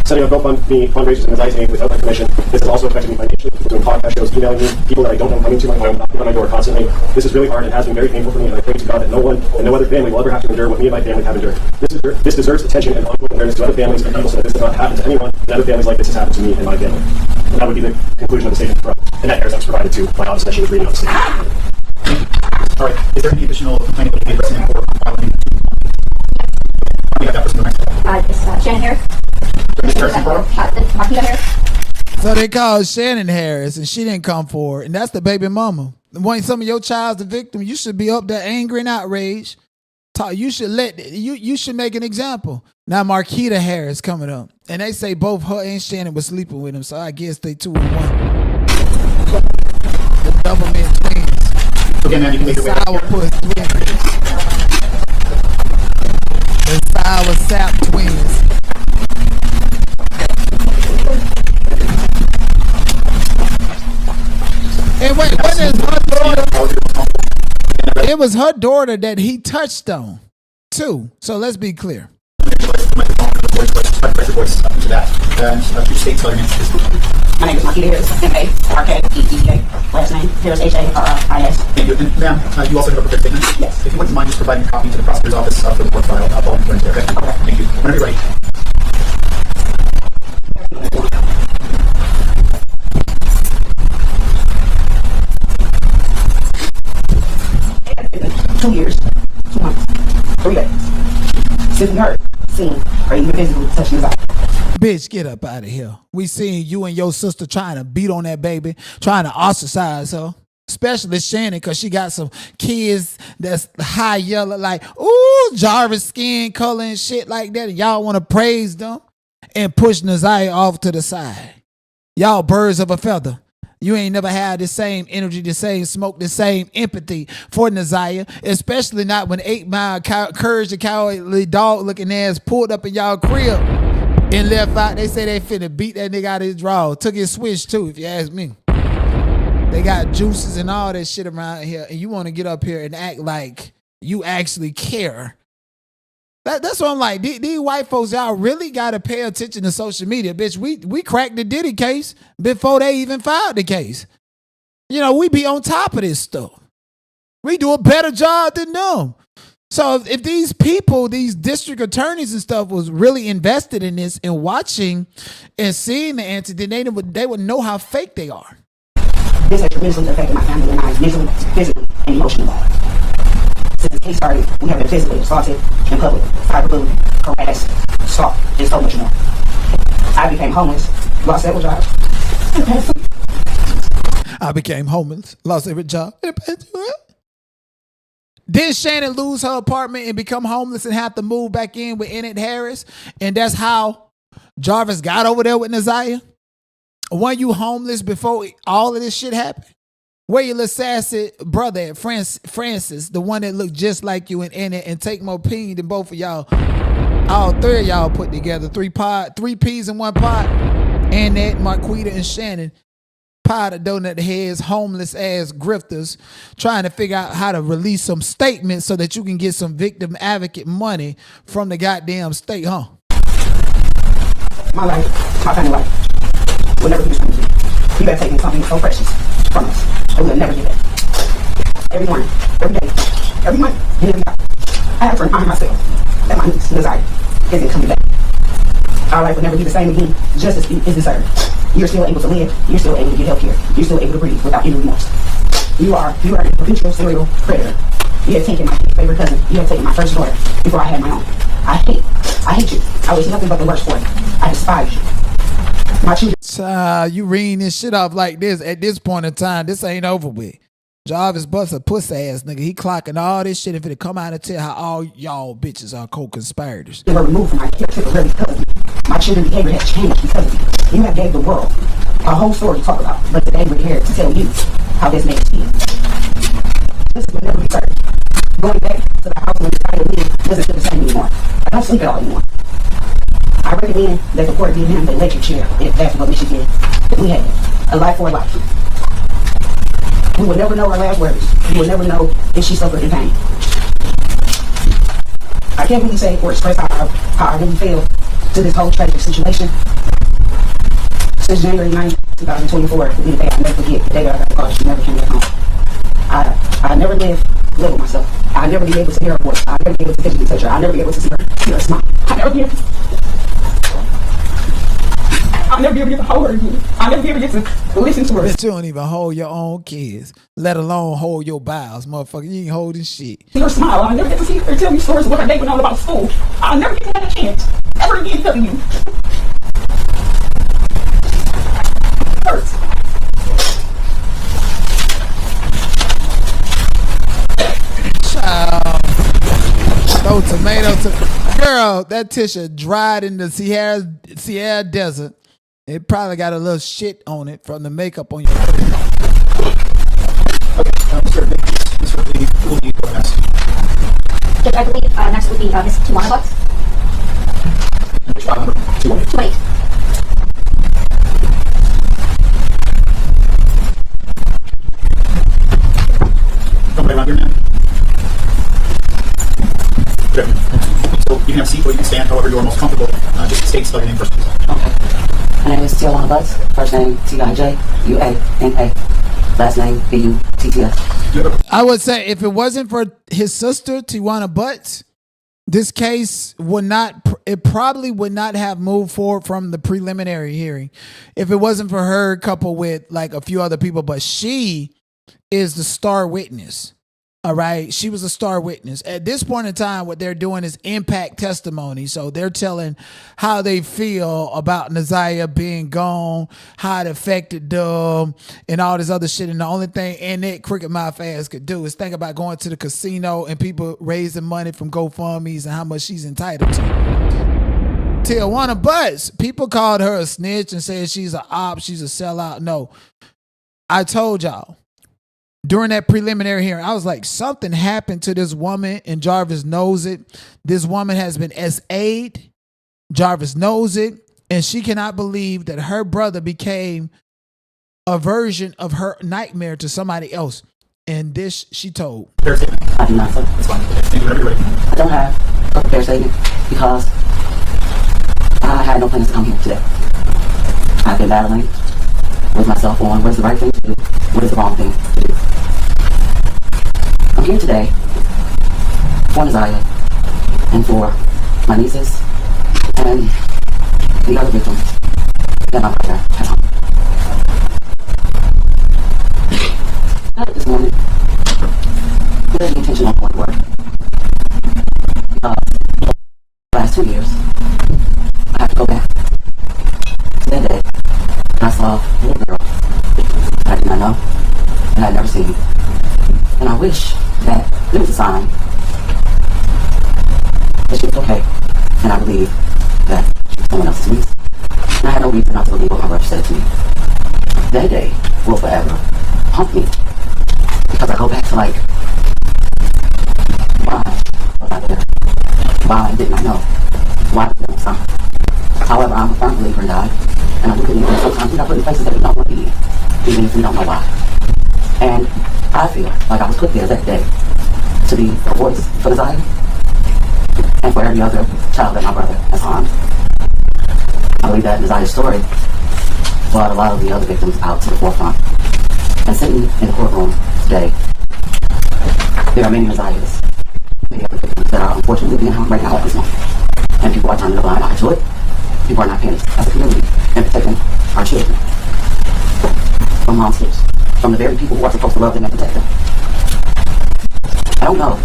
setting up GoFundMe fundraisers and advising without my permission. This has also affected me financially. Doing podcast shows, emailing me, people that I don't know coming to my home, knocking on my door constantly. This is really hard and has been very painful for me, and I pray to God that no one and no other family will ever have to endure what me and my family have endured. This deserves attention and ongoing awareness to other families and people so that this does not happen to anyone, and other families like this has happened to me and my family. And that would be the conclusion of the statement from Annette Harris that was provided to my office that she was reading on the statement. All right. Is there any additional complaint that would be addressing in court? Shannon Harris. So they called Shannon Harris and she didn't come forward. And that's the baby mama. When some of your child's the victim, you should be up there angry and outraged. You should you should make an example. Now Marquita Harris coming up. And they say both her and Shannon were sleeping with him. So I guess they 2 and 1. The double man twins. Okay, man, you can make your way. Sourpuss twins. The sour sap twins. And wait, what is her daughter? It was her daughter that he touched on, too. So let's be clear. My name is Marquita Harris, M-A-R-K-E-E-A. Last name, Harris, H-A-R-R-I-S. Thank you. And ma'am, you also have a prepared statement? Yes. If you wouldn't mind just providing a copy to the prosecutor's office for the court file, I'll follow you right there, okay? Okay. Thank you. Whenever you're ready. Two years, 2 months, 3 days. Since we heard, seen, or even physically touching his eye. Bitch, get up out of here. We seen you and your sister trying to beat on that baby, trying to ostracize her. Especially Shannon, because she got some kids that's high yellow, like, ooh, Jarvis skin color and shit like that. And y'all want to praise them and push Naziah off to the side. Y'all birds of a feather. You ain't never had the same energy, the same smoke, the same empathy for Naziah, especially not when 8 Mile Courage the Cowardly Dog looking ass pulled up in y'all crib and left out. They say they finna beat that nigga out of his draw. Took his switch too, if you ask me. They got juices and all that shit around here, and you want to get up here and act like you actually care. That's what I'm like. These white folks, y'all really got to pay attention to social media. Bitch, we cracked the Diddy case before they even filed the case. You know, we be on top of this stuff. We do a better job than them. So if these people, these district attorneys and stuff was really invested in this and watching and seeing the answer, then they would know how fake they are. This has tremendously affected my family and I mentally, physically, and emotionally. Since the case started, we have been physically assaulted in public, cyberbullied, harassed, stalked, and so much more. I became homeless, lost several jobs. I became homeless, lost every job. Did Shannon lose her apartment and become homeless and have to move back in with Enid Harris? And that's how Jarvis got over there with Naziah? Weren't you homeless before all of this shit happened? Where your little sassy brother at, Francis, the one that looked just like you and Enid and take more peen than both of y'all. All 3 of y'all put together, 3 peas in 1 pot. Annette, Marquita, and Shannon. Pot of donut heads, homeless ass grifters, trying to figure out how to release some statements so that you can get some victim advocate money from the goddamn state, huh? My life, my family life, will never be the same again. You better take something so precious from us, and we'll never get it. Every morning, every day, every month, and every hour, I have to remind myself that my niece, Naziah, isn't coming back. Our life will never be the same again. Justice is deserved. You're still able to live. You're still able to get health care. You're still able to breathe without any remorse. You are a potential serial predator. You have taken my favorite cousin. You have taken my first daughter before I had my own. I hate you. I wish nothing but the worst for you. I despise you. My children. You reading this shit off like this at this point in time. This ain't over with. Jarvis Bus a pussy ass nigga. He clocking all this shit if it come out and tell how all y'all bitches are co-conspirators. They were removed from my care temporarily because of you. My children's behavior has changed because of you. You have gave the world a whole story to talk about, but today we're here to tell you how this makes you feel. This will never be certain. Going back to the house when Naziah lived doesn't feel the same anymore. I don't sleep at all anymore. I recommend that the court give him the electric chair if that's what we should get. We have a life for a life. We will never know her last words. We will never know if she suffered in pain. I can't really say or express how I really feel to this whole tragic situation. Since January 9th, 2024, will be the day I'll never forget, the day that I got the call, she never came back home. I never live with myself. I'll never be able to hear her voice. I'll never be able to physically touch her. I'll never be able to see her smile. I'll never be able to get to hold her again. I'll never be able to get to listen to her. Bitch, you don't even hold your own kids, let alone hold your bowels, motherfucker. You ain't holding shit. See her smile. I'll never get to see her tell me stories of what her day went on about school. I'll never get to have a chance ever again because of you. It hurts. Throw tomato to girl. That Tasha dried in the Sierra Desert. It probably got a little shit on it from the makeup on your face. Okay, Mr. Lee, who will you go next? Judge, I believe next would be Miss Tijuana Bucks. Which file number? 218. 218. Somebody around here now? So you can have a seat or you can stand, however you are most comfortable. Just state spell your name first, please. Okay. My My name is Tijuana Butts. First name Tijuana. Last name Butts. I would say if it wasn't for his sister, Tijuana Butts, this case would not, it probably would not have moved forward from the preliminary hearing if it wasn't for her coupled with like a few other people. But she is the star witness. All right. She was a star witness. At this point in time, what they're doing is impact testimony. So they're telling how they feel about Naziah being gone, how it affected them, and all this other shit. And the only thing Annette Cricket Mouth ass could do is think about going to the casino and people raising money from GoFundMe's and how much she's entitled to. Tijuana Butts, people called her a snitch and said she's an op, she's a sellout. No, I told y'all. During that preliminary hearing, I was like, something happened to this woman and Jarvis knows it. This woman has been SA'd. Jarvis knows it. And she cannot believe that her brother became a version of her nightmare to somebody else. And this she told. I do not, sir. It's fine. I don't have a prepared statement because I had no plans to come here today. I've been battling with myself on what is the right thing to do, what is the wrong thing to do. I'm here today for Naziah and for my nieces and the other victims that my brother has home. I got this morning with the intention of going to work because the last 2 years I have to go back to that day when I saw a little girl I did not know and I had never seen. And I wish that there was a sign that she was okay. And I believe that she was someone else's niece. And I had no reason not to believe what my brother said to me. That day will forever haunt me. Because I go back to like, why was I there? Why didn't I know? Why didn't I sign? However, I'm a firm believer in God. And I do believe that sometimes we got put in places that we don't want to be in, even if we don't know why. And I feel like I was put there that day to be a voice for Naziah and for every other child that my brother has harmed. I believe that Naziah's story brought a lot of the other victims out to the forefront. And sitting in the courtroom today, there are many Naziahs, many other victims that are unfortunately being harmed right now at this moment. And people are turning a blind eye to it. People are not paying attention as a community and protecting our children from monsters, from the very people who are supposed to love them and protect them. I don't know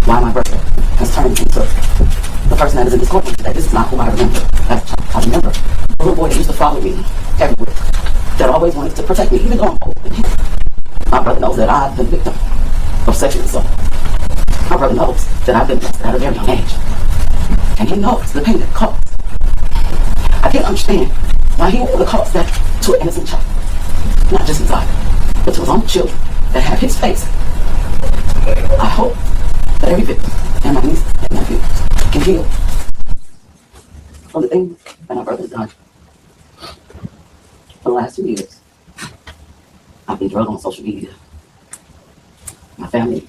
why my brother has turned into the person that is in this courtroom today. This is not who I remember as a child. I remember the little boy that used to follow me everywhere, that always wanted to protect me, even though I'm older than him. My brother knows that I've been a victim of sexual assault. My brother knows that I've been molested at a very young age. And he knows the pain that it caused. I can't understand why he would cause that to an innocent child. Not just Naziah, but to his own children that have his face. I hope that every victim and my niece and nephew can heal from the things that my brother has done. For the last 2 years, I've been drugged on social media. My family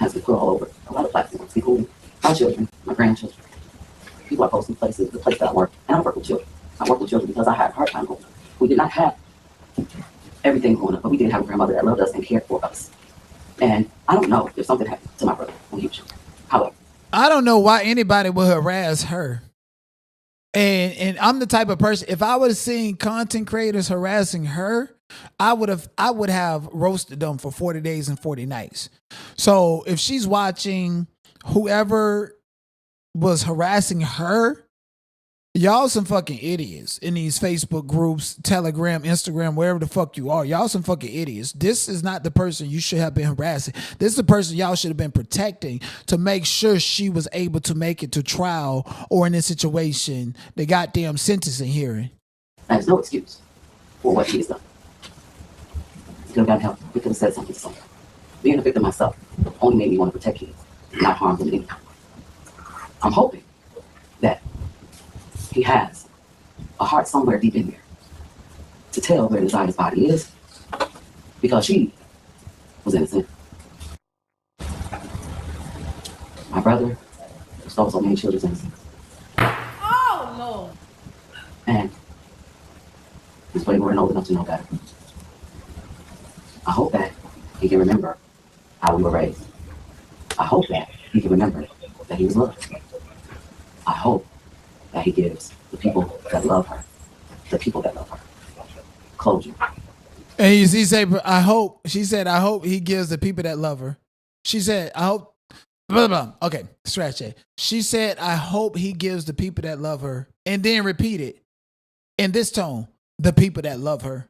has been put all over a lot of platforms, including my children, my grandchildren. People are posting places, the place that I work, and I work with children. I work with children because I had a hard time going. We did not have everything going up, but we did have a grandmother that loved us and cared for us. And I don't know if something happened to my brother when he was young. However, I don't know why anybody would harass her. And I'm the type of person, if I would have seen content creators harassing her, I would have roasted them for 40 days and 40 nights. So if she's watching whoever was harassing her, y'all some fucking idiots in these Facebook groups, Telegram, Instagram, wherever the fuck you are. Y'all some fucking idiots. This is not the person you should have been harassing. This is the person y'all should have been protecting to make sure she was able to make it to trial or in this situation, the goddamn sentencing hearing. that is no excuse for what he has done. He could have gotten help. He could have said something to someone. Being a victim myself only made me want to protect kids, not harm them anyhow. I'm hoping that he has a heart somewhere deep in there to tell where Naziah's body is, because she was innocent. My brother stole so many children's innocence. Oh, Lord. And he's way more than old enough to know better. I hope that he can remember how we were raised. I hope that he can remember that he was loved. I hope that he gives the people that love her, closure. And he said, I hope, she said, I hope he gives the people that love her. She said, I hope, blah, blah, blah. Okay, scratch that. She said, I hope he gives the people that love her, and then repeat it in this tone, the people that love her.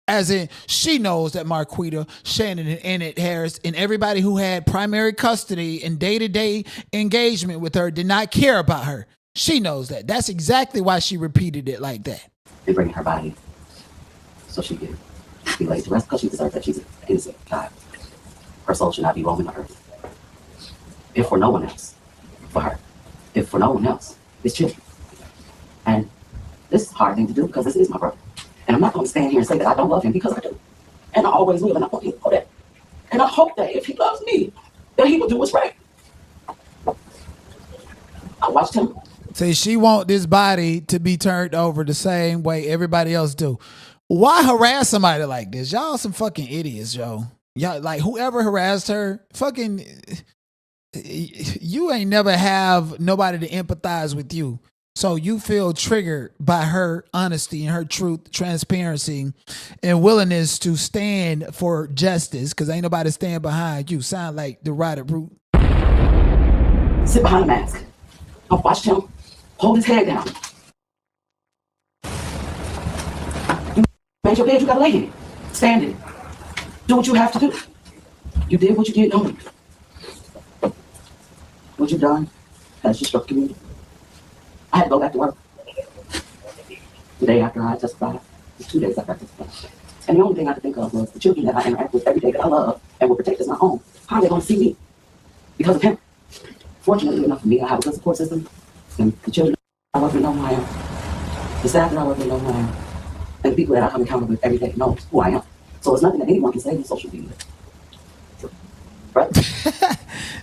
As in, she knows that Marquita, Shannon, and Annette Harris, and everybody who had primary custody and day-to-day engagement with her did not care about her. She knows that. That's exactly why she repeated it like that. They bring her body so she can be laid to rest because she deserves that. She's an innocent child. Her soul should not be roaming the earth. If for no one else, for her. If for no one else, it's children. And this is a hard thing to do because this is my brother. And I'm not going to stand here and say that I don't love him because I do. And I always will, and I want him to know that. And I hope that if he loves me, that he will do what's right. I watched him. See, she want this body to be turned over the same way everybody else do. Why harass somebody like this? Y'all some fucking idiots, yo. Y'all, like, whoever harassed her, fucking, you ain't never have nobody to empathize with you. So you feel triggered by her honesty and her truth, transparency, and willingness to stand for justice, because ain't nobody stand behind you. Sound like the Rider Brute. Sit behind a mask. I watched him hold his head down. You made your bed, you gotta lay in it. Stand in it. Do what you have to do. You did what you did, knowing. What you done has disrupted the community. I had to go back to work. The day after I testified, it was 2 days after I testified. And the only thing I could think of was the children that I interact with every day that I love and will protect as my own. How are they going to see me? Because of him. Fortunately enough for me, I have a good support system. And the children I work with know who I am. The staff that I work with know who I am. And the people that I come in contact with every day know who I am. So it's nothing that anyone can say on social media. Right?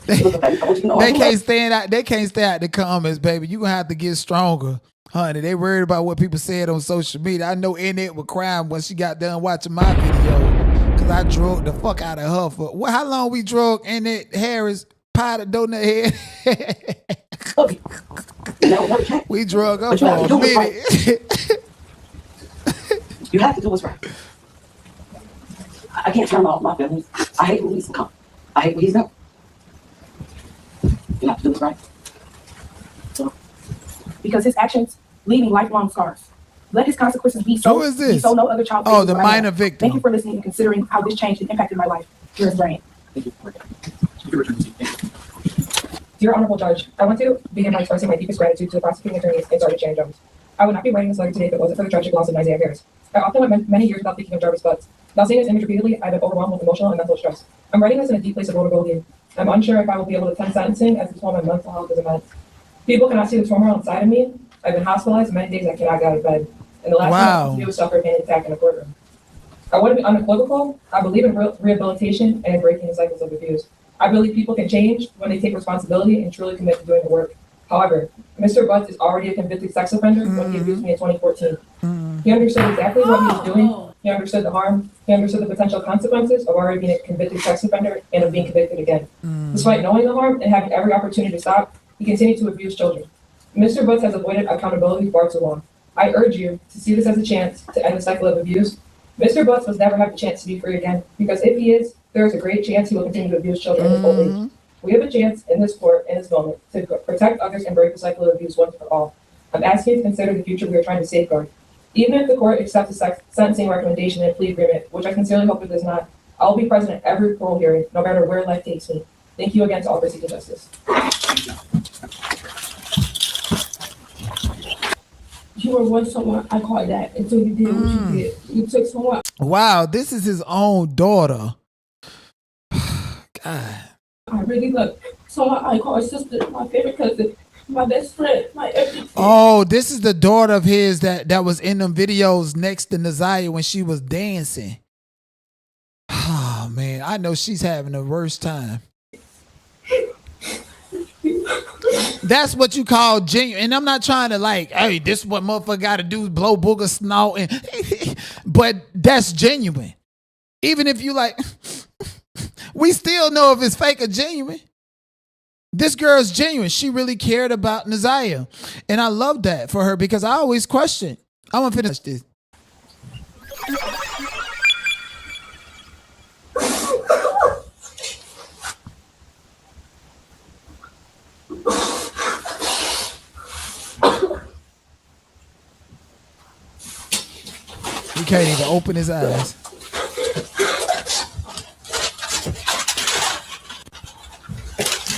They can't stand out. They can't stay out the comments, baby. You gonna have to get stronger, honey. They worried about what people said on social media. I know Annette was crying when she got done watching my video because I drugged the fuck out of her for how long we drug Annette Harris pie to donut head. We drug up for a minute. You have to do what's right. I can't turn off my feelings. I hate when he's come. I hate what he's done. You have to do what's right. So, because his actions leave me lifelong scars. Let his consequences be so. Who is this? Be so no other child. Oh, the minor victim. Thank you for listening and considering how this change has impacted my life. Here's Brian. Thank you. Dear Honorable Judge, I want to begin by expressing my deepest gratitude to the prosecuting attorneys and Sergeant Shannon Jones. I would not be writing this letter today if it wasn't for the tragic loss of Isaiah Harris. I often went many years without thinking of Jarvis Butts. Without seeing his image repeatedly, I've been overwhelmed with emotional and mental stress. I'm writing this in a deep place of vulnerability. I'm unsure if I will be able to attend sentencing as the toll on my mental health is immense. People cannot see the turmoil inside of me. I've been hospitalized many days I cannot get out of bed. And the last time I knew suffered a panic attack in a courtroom. I want to be unequivocal. I believe in rehabilitation and in breaking the cycles of abuse. I believe people can change when they take responsibility and truly commit to doing the work. However, Mr. Butts is already a convicted sex offender when he abused me in 2014. He understood exactly what he was doing. He understood the harm. He understood the potential consequences of already being a convicted sex offender and of being convicted again. Despite knowing the harm and having every opportunity to stop, he continued to abuse children. Mr. Butts has avoided accountability far too long. I urge you to see this as a chance to end the cycle of abuse. Mr. Butts must never have the chance to be free again, because if he is, there is a great chance he will continue to abuse children in his old age. We have a chance in this court, in this moment, to protect others and break the cycle of abuse once for all. I'm asking you to consider the future we are trying to safeguard. Even if the court accepts the sentencing recommendation and plea agreement, which I sincerely hope it does not, I'll be present at every parole hearing, no matter where life takes me. Thank you again to all for seeking justice. You were once someone I called that until you did what you did. You took someone. Wow, this is his own daughter. God. I really love someone I call a sister, my favorite cousin, my best friend, my everything. Oh, this is the daughter of his that was in them videos next to Naziah when she was dancing. Oh man, I know she's having the worst time. You That's what you call genuine. And I'm not trying to like, hey, this is what motherfucker got to do is blow booger snort. But that's genuine. Even if you like, we still know if it's fake or genuine. This girl's genuine. She really cared about Naziah. And I love that for her because I always question. I'm going to finish this. He can't even open his eyes.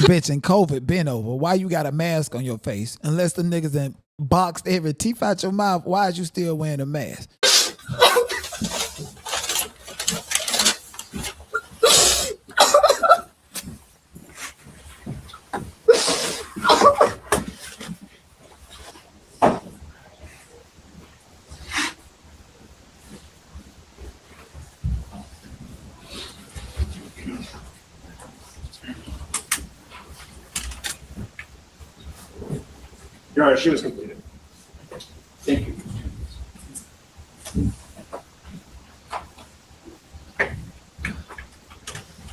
Bitch, and COVID been over. Why you got a mask on your face? Unless the niggas that boxed every teeth out your mouth, why is you still wearing a mask? Your Honor, she was completed. Thank you.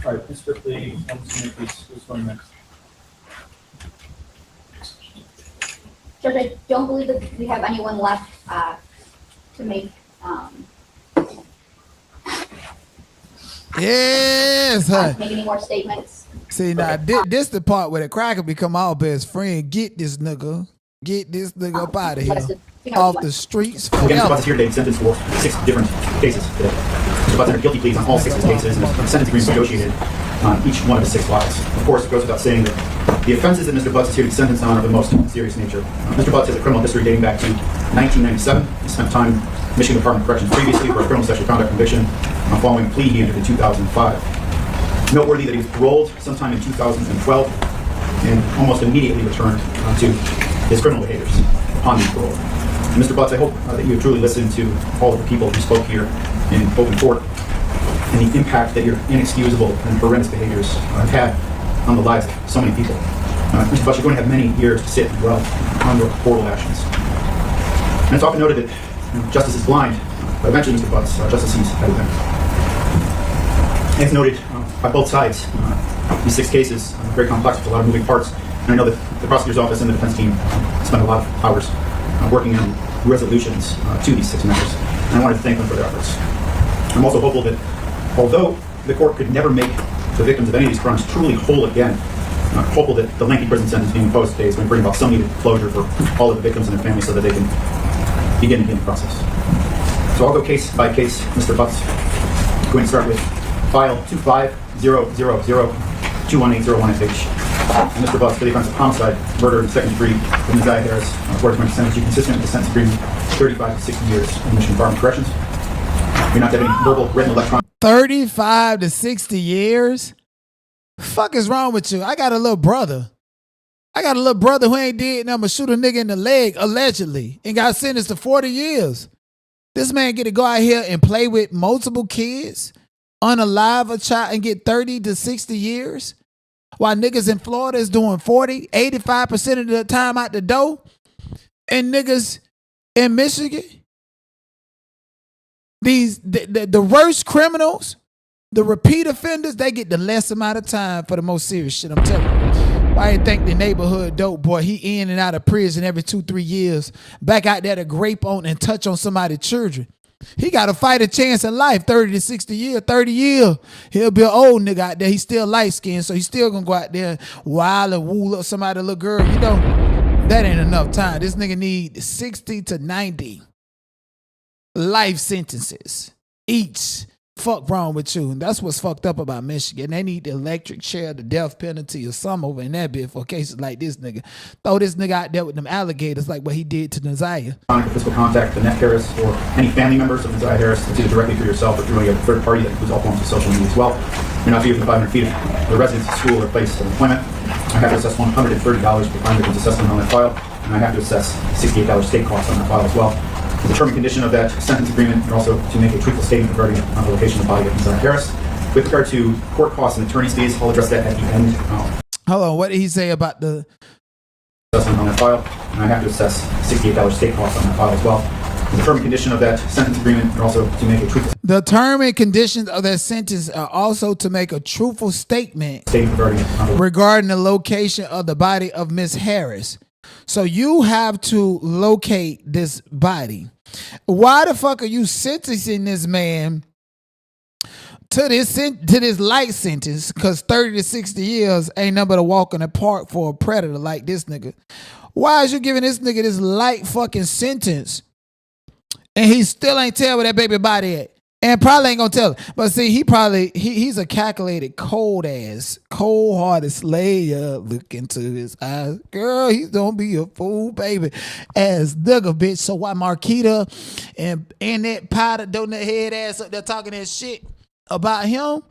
All right, Ms. Ripley, please, who's going next? Judge, I don't believe that we have anyone left to make. Yes, huh? Make any more statements. See, now, this the part where the cracker become our best friend. Get this nigga up out of here. Off the streets. Again, Mr. Butts is here today sentenced for 6 different cases today. Mr. Butts entered guilty pleas on all 6 of his cases, and the sentence agreement negotiated on each one of the 6 files. Of course, it goes without saying that the offenses that Mr. Butts is here to be sentenced on are the most serious nature. Mr. Butts has a criminal history dating back to 1997. He spent time in Michigan Department of Corrections previously for a criminal sexual conduct conviction following a plea he entered in 2005. Noteworthy that he was paroled sometime in 2012 and almost immediately returned to his criminal behaviors upon his parole. And Mr. Butts, I hope that you have truly listened to all of the people who spoke here in open court and the impact that your inexcusable and horrendous behaviors have had on the lives of so many people. Mr. Butts, you're going to have many years to sit and dwell on your horrible actions. And it's often noted that justice is blind, but eventually, Mr. Butts, justice sees everything. It's noted by both sides. These 6 cases are very complex with a lot of moving parts, and I know that the prosecutor's office and the defense team spent a lot of hours working on resolutions to these 6 matters, and I wanted to thank them for their efforts. I'm also hopeful that although the court could never make the victims of any of these crimes truly whole again, I'm hopeful that the lengthy prison sentence being imposed today is going to bring about some needed closure for all of the victims and their families so that they can begin the healing process. So I'll go case by case, Mr. Butts. I'm going to start with file 25000218018H. Mr. Butts, for the offense of homicide, murder, and second degree of Naziah Harris, court is going to sentence you consistent with the sentence agreement, 35 to 60 years in Michigan Department of Corrections. You're not to have any verbal, written, electronic. 35 to 60 years? Fuck is wrong with you? I got a little brother. Who ain't did nothing but shoot a nigga in the leg, allegedly, and got sentenced to 40 years. This man get to go out here and play with multiple kids, unalive a child, and get 30 to 60 years? While niggas in Florida is doing 40, 85% of the time out the door, and niggas in Michigan, the worst criminals, the repeat offenders, they get the less amount of time for the most serious shit. I'm telling you. I think the neighborhood dope boy, he in and out of prison every 2-3 years, back out there to grape on and touch on somebody's children. He got to fight a chance in life, 30 to 60 years, 30 years. He'll be an old nigga out there. He's still light-skinned, so he's still going to go out there wild and woo up somebody, little girl. You know, that ain't enough time. This nigga need 60 to 90 life sentences each. Fuck wrong with you. And that's what's fucked up about Michigan. They need the electric chair, the death penalty, or something over in that bit for cases like this nigga. Throw this nigga out there with them alligators like what he did to Naziah. Physical contact with Annette Harris or any family members of Naziah Harris, it's either directly through yourself or through any other third party that includes all forms of social media as well. You're not within 500 feet of the residence, school, or place of employment. I have to assess $130 for crime victims assessment on that file, and I have to assess $68 state costs on that file as well. The determined condition of that sentence agreement and also to make a truthful statement regarding the location of the body of Naziah Harris. With regard to court costs and attorney's fees, I'll address that at the end. Hold on, what did he say about the assessment on that file? And I have to assess $68 state costs on that file as well. The term and condition of that sentence agreement are also to make a truthful The term and conditions of that sentence are also to make a truthful statement regarding the location of the body of Miss Harris. So you have to locate this body. Why the fuck are you sentencing this man to this light sentence? Because 30 to 60 years ain't nothing but a walk in the park for a predator like this nigga. Why is you giving this nigga this light fucking sentence? And he still ain't tell where that baby body at. And probably ain't gonna tell it. But see, he's a calculated, cold-hearted slayer. Look into his eyes. Girl, he's gonna be a fool, baby. Ass nigga, bitch. So why Marquita and that powder donut head ass up there talking that shit about him?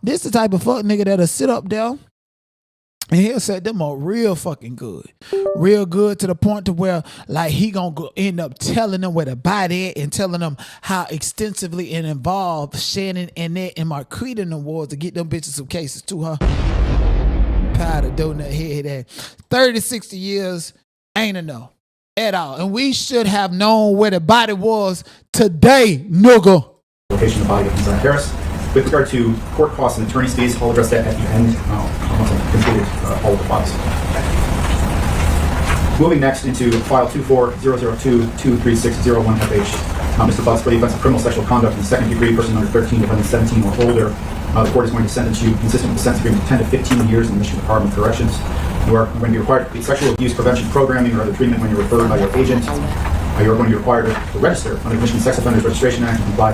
This the type of fuck nigga that'll sit up there and he'll set them up real fucking good. Real good to the point to where like he gonna go end up telling them where the body at and telling them how extensively and involved Shannon and Ned and Marquita in the wars to get them bitches some cases to her. Powder donut head at 30 to 60 years ain't enough at all. And we should have known where the body was today, nigga. location of the body of Ms. Harris. With regard to court costs and attorney's fees, I'll address that at the end once I've completed all of the files. Moving next into file 24002-23601FH. Mr. Butts, for the offense of criminal sexual conduct in the second degree, person under 13, defendant 17 or older, the court is going to sentence you consistent with the sentence agreement of 10 to 15 years in the Michigan Department of Corrections. You are going to be required to complete sexual abuse prevention programming or other treatment when you're referred by your agent. You are going to be required to register under the Michigan Sex Offenders Registration Act and comply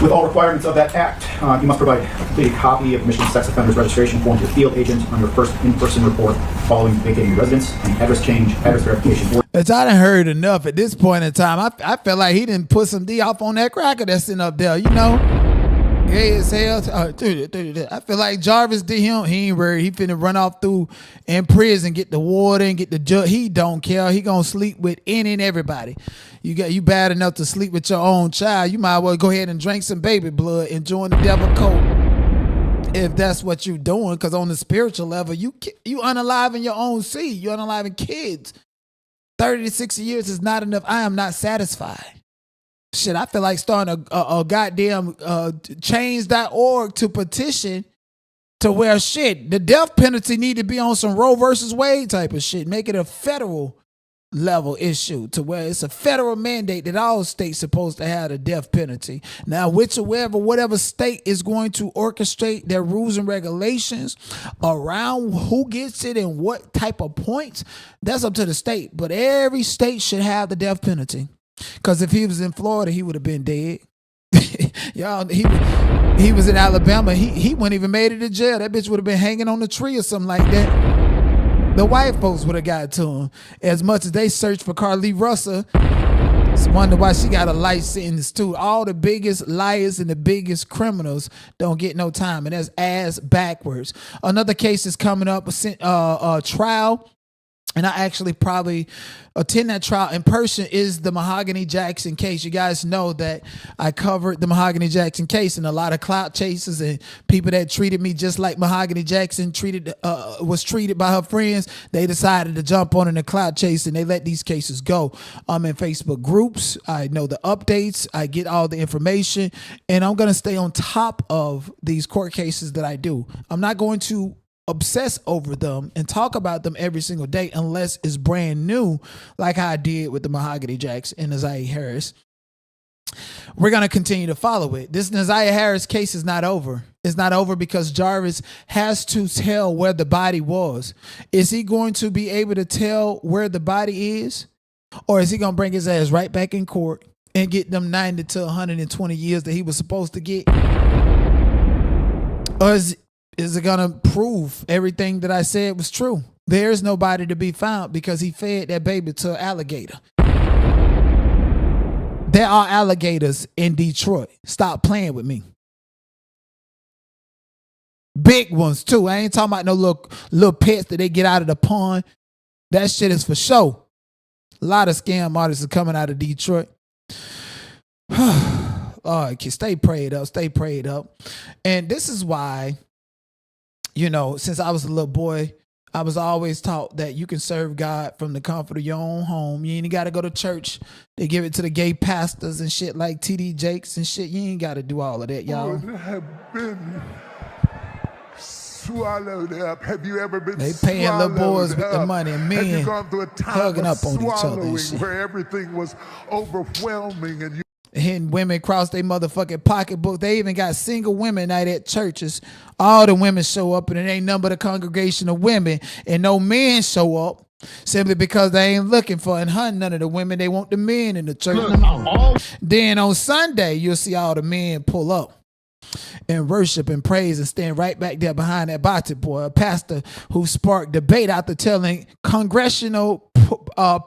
with all requirements of that act. You must provide a completed copy of Michigan Sex Offenders Registration form to your field agent on your first in-person report following vacating your residence, and address change, address verification. But I done heard enough at this point in time. I felt like he didn't put some D off on that cracker that's sitting up there, you know? Yeah, as hell. I feel like Jarvis did him. He ain't worried. He finna run off through in prison, get the water and get the judge. He don't care. He gonna sleep with any and everybody. You bad enough to sleep with your own child. You might well go ahead and drink some baby blood and join the devil cult if that's what you doing. Because on the spiritual level, you unaliving your own seed. You unaliving kids. 30 to 60 years is not enough. I am not satisfied. Shit, I feel like starting a goddamn change.org to petition to where shit, the death penalty need to be on some Roe versus Wade type of shit. Make it a federal level issue to where it's a federal mandate that all states supposed to have the death penalty. Now, whatever state is going to orchestrate their rules and regulations around who gets it and what type of points, that's up to the state. But every state should have the death penalty. Because if he was in Florida, he would have been dead. Y'all, he was in Alabama. He wouldn't even made it to jail. That bitch would have been hanging on the tree or something like that. The white folks would have got to him. As much as they searched for Carly Russell, it's wonder why she got a life sentence too. All the biggest liars and the biggest criminals don't get no time, and that's ass backwards. Another case is coming up, a trial. And I actually probably attend that trial in person is the Mahogany Jackson case. You guys know that I covered the Mahogany Jackson case, and a lot of clout chasers and people that treated me just like Mahogany Jackson was treated by her friends. They decided to jump on in the clout chase, and they let these cases go. I'm in Facebook groups. I know the updates. I get all the information, and I'm going to stay on top of these court cases that I do. I'm not going to obsess over them and talk about them every single day unless it's brand new, like how I did with the Mahogany Jacks and Naziah Harris. We're going to continue to follow it. This Naziah Harris case is not over. It's not over because Jarvis has to tell where the body was. Is he going to be able to tell where the body is? Or is he going to bring his ass right back in court and get them 90 to 120 years that he was supposed to get? Or is it going to prove everything that I said was true? There's nobody to be found because he fed that baby to an alligator. There are alligators in Detroit. Stop playing with me. Big ones too. I ain't talking about no little pets that they get out of the pond. That shit is for show. A lot of scam artists are coming out of Detroit. Oh, stay prayed up. Stay prayed up. And this is why, you know, since I was a little boy, I was always taught that you can serve God from the comfort of your own home. You ain't got to go to church. They give it to the gay pastors and shit like TD Jakes and shit. You ain't got to do all of that, y'all. Have been swallowed up. Have you ever been They paying little boys with the money and Have men you gone through a time hugging of up on each other swallowing and shit. where everything was overwhelming and you Hitting women cross their motherfucking pocketbook. They even got single women night at churches. All the women show up and it ain't nothing but a congregation of women and no men show up simply because they ain't looking for and hunting none of the women. They want the men in the church. Then on Sunday, you'll see all the men pull up and worship and praise and stand right back there behind that body boy, a pastor who sparked debate after telling congressional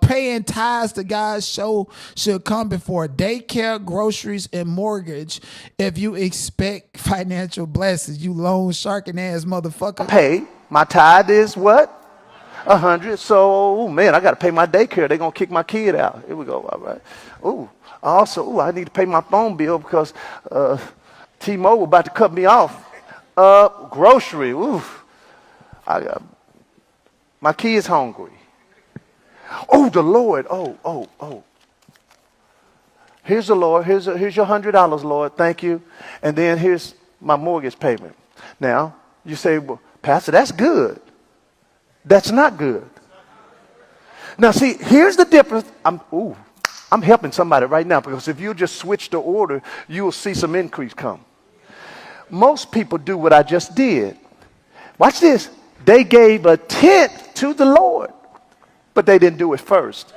paying tithes to God's show should come before daycare, groceries, and mortgage if you expect financial blessings, you loan sharking ass motherfucker. Pay. My tithe is what? 100. So, oh man, I got to pay my daycare. They're going to kick my kid out. Here we go. All right. Ooh, also, I need to pay my phone bill because T-Mobile about to cut me off. Grocery. Ooh, my kid's hungry. Oh, the Lord. Oh. Here's the Lord. Here's your $100, Lord. Thank you. And then here's my mortgage payment. Now, you say, well, Pastor, that's good. That's not good. Now, see, here's the difference. I'm helping somebody right now because if you just switch the order, you will see some increase come. Most people do what I just did. Watch this. They gave a tenth to the Lord, but they didn't do it first.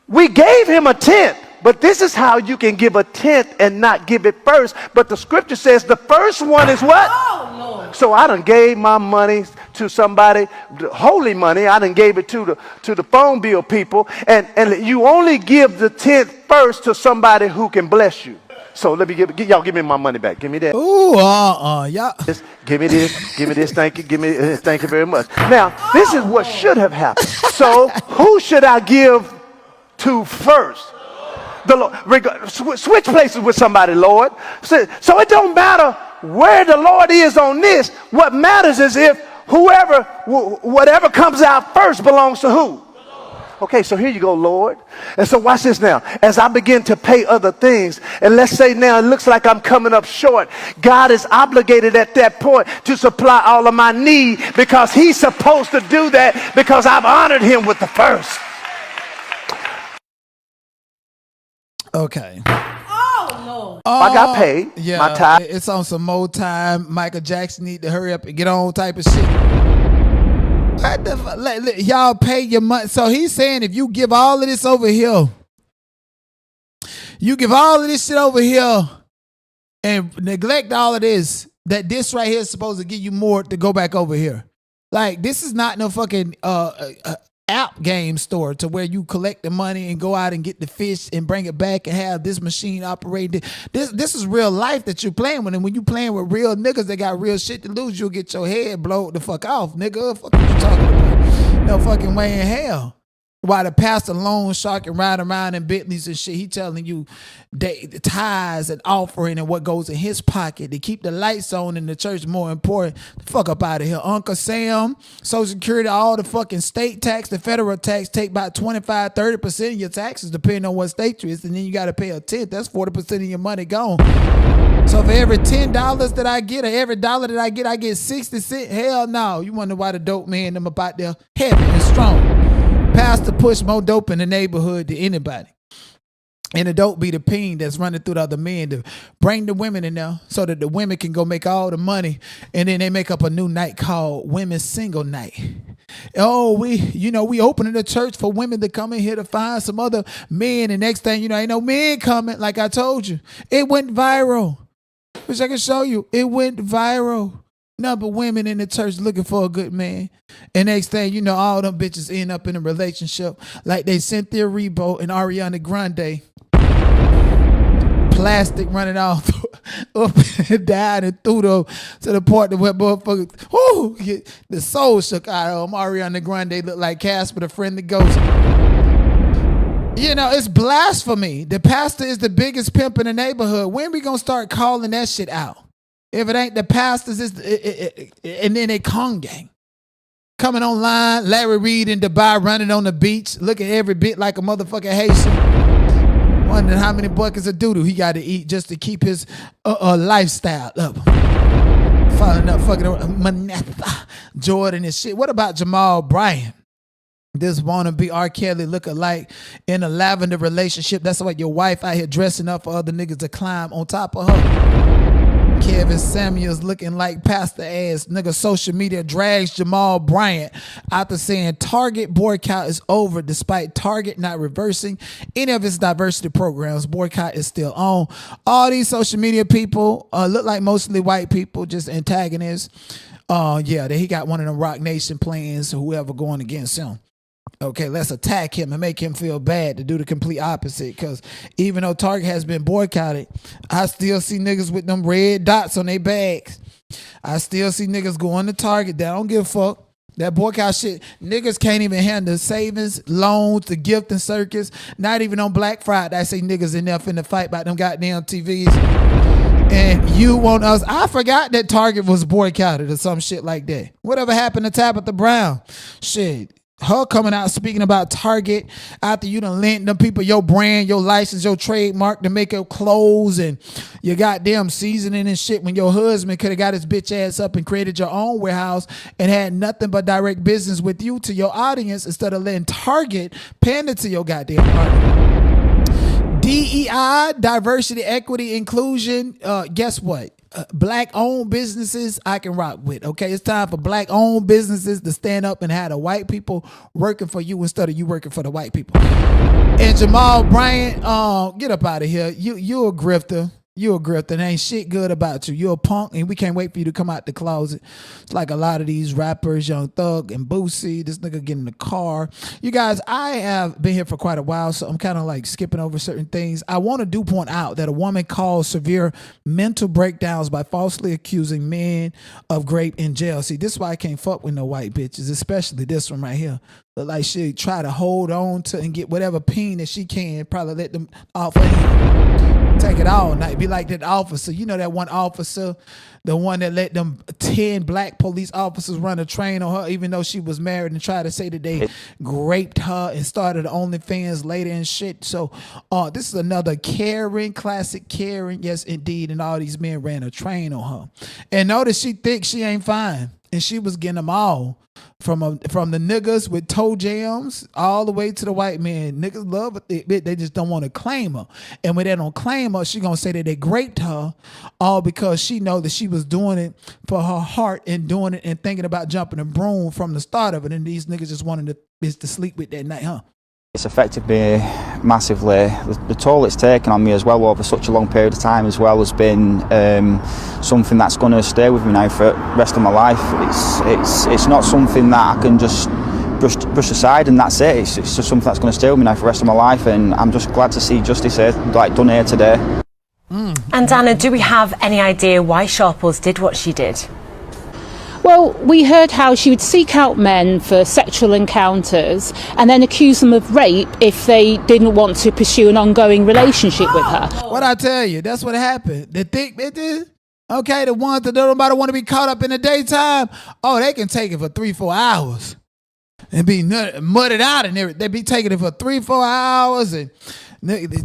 We gave him a tenth, but this is how you can give a tenth and not give it first. But the scripture says the first one is what? Oh, Lord. So I done gave my money to somebody, holy money. I done gave it to the phone bill people. And you only give the tenth first to somebody who can bless you. So let me y'all give me my money back. Give me that. Ooh, y'all. Give me this. Thank you. Thank you very much. Now, this is what should have happened. So who should I give to first? The Lord. Switch places with somebody, Lord. So it don't matter where the Lord is on this. What matters is if whatever comes out first belongs to who? Okay, so here you go, Lord. And so watch this now. As I begin to pay other things, and let's say now it looks like I'm coming up short, God is obligated at that point to supply all of my need because he's supposed to do that because I've honored him with the first. Okay. I got paid. Yeah, my time. It's on some more time. Michael Jackson need to hurry up and get on type of shit. What the fuck? Y'all pay your money. So he's saying if you give all of this over here, you give all of this shit over here and neglect all of this, that this right here is supposed to give you more to go back over here. Like, this is not no fucking app game store to where you collect the money and go out and get the fish and bring it back and have this machine operated. This is real life that you're playing with. And when you playing with real niggas that got real shit to lose, you'll get your head blowed the fuck off, nigga. Fuck what you talking about? No fucking way in hell. While the pastor loan shark and ride around in Bentleys and shit, he telling you the tithes and offering and what goes in his pocket to keep the lights on in the church more important. The fuck up out of here. Uncle Sam, Social Security, all the fucking state tax, the federal tax, take about 25-30% of your taxes depending on what state you're in, and then you got to pay a tenth. That's 40% of your money gone. So for every $10 that I get or every dollar that I get 60 cents. Hell no. You wonder why the dope man them about there heavy and strong. Pastor push more dope in the neighborhood than anybody. And the dope be the peen that's running through the other men to bring the women in there so that the women can go make all the money. And then they make up a new night called Women's Single Night. Oh, we opening the church for women to come in here to find some other men. And next thing you know, ain't no men coming. Like I told you, it went viral. Which I can show you. It went viral. Number women in the church looking for a good man. And next thing you know, all them bitches end up in a relationship like they Cynthia Erivo and Ariana Grande. Plastic running off up and down and through to the part where motherfuckers, the soul shook out of them. Ariana Grande looked like Casper the Friendly Ghost. You know, it's blasphemy. The pastor is the biggest pimp in the neighborhood. When we gonna start calling that shit out? If it ain't the pastors, and then they con gang. Coming online, Larry Reid in Dubai running on the beach, looking every bit like a motherfucking Haitian. Wondering how many buckets of doo-doo he got to eat just to keep his lifestyle up. Following up fucking Manetha, Jordan and shit. What about Jamal Bryant? This wannabe R. Kelly look-alike in a lavender relationship. That's why your wife out here dressing up for other niggas to climb on top of her. Kevin Samuels looking like pastor ass nigga. Social media drags Jamal Bryant after saying Target boycott is over despite Target not reversing any of its diversity programs. Boycott is still on. All these social media people look like mostly white people, just antagonists. Yeah, he got one of them Rock Nation plans, whoever going against him. Okay, let's attack him and make him feel bad, to do the complete opposite. Because even though Target has been boycotted, I still see niggas with them red dots on their bags. I still see niggas going to Target. They don't give a fuck. That boycott shit, niggas can't even handle savings, loans, the gift and circus. Not even on Black Friday. I see niggas in there finna fight about them goddamn TVs. And you want us, I forgot that Target was boycotted or some shit like that. Whatever happened to Tabitha Brown? Shit. Her coming out speaking about Target after you done lent them people your brand, your license, your trademark to make up clothes and your goddamn seasoning and shit, when your husband could have got his bitch ass up and created your own warehouse and had nothing but direct business with you to your audience instead of letting Target pander to your goddamn audience. DEI, diversity, equity, inclusion. Guess what? Black-owned businesses I can rock with. Okay, it's time for black-owned businesses to stand up and have the white people working for you instead of you working for the white people. And Jamal Bryant, get up out of here. You a grifter. You a grifter. There ain't shit good about you. You a punk, and we can't wait for you to come out the closet. It's like a lot of these rappers, Young Thug and Boosie. This nigga get in the car. You guys, I have been here for quite a while, so I'm kind of like skipping over certain things. I want to point out that a woman caused severe mental breakdowns by falsely accusing men of rape in jail. See, this is why I can't fuck with no white bitches, especially this one right here. But like she try to hold on to and get whatever peen that she can, probably let them off her. Take it all night. Be like that officer. You know that one officer, the one that let them 10 black police officers run a train on her, even though she was married, and tried to say that they raped her and started OnlyFans later and shit. So this is another Karen, classic Karen. Yes, indeed. And all these men ran a train on her. And notice she thinks she ain't fine. And she was getting them all. From the niggas with toe jams all the way to the white men. Niggas love it. They just don't want to claim her. And when they don't claim her, she gonna say that they raped her, all because she know that she was doing it for her heart and doing it and thinking about jumping a broom from the start of it. And these niggas just wanted to sleep with that night, huh? It's affected me massively. The toll it's taken on me as well over such a long period of time as well has been something that's going to stay with me now for the rest of my life. It's not something that I can just brush aside and that's it. It's just something that's going to stay with me now for the rest of my life, and I'm just glad to see justice here, like done here today. And Anna, do we have any idea why Sharples did what she did? Well, we heard how she would seek out men for sexual encounters and then accuse them of rape if they didn't want to pursue an ongoing relationship with her. What I tell you, that's what happened. The thick bitches, okay, the ones that don't nobody want to be caught up in the daytime, oh, they can take it for 3-4 hours and be mudded out and everything. They be taking it for 3-4 hours and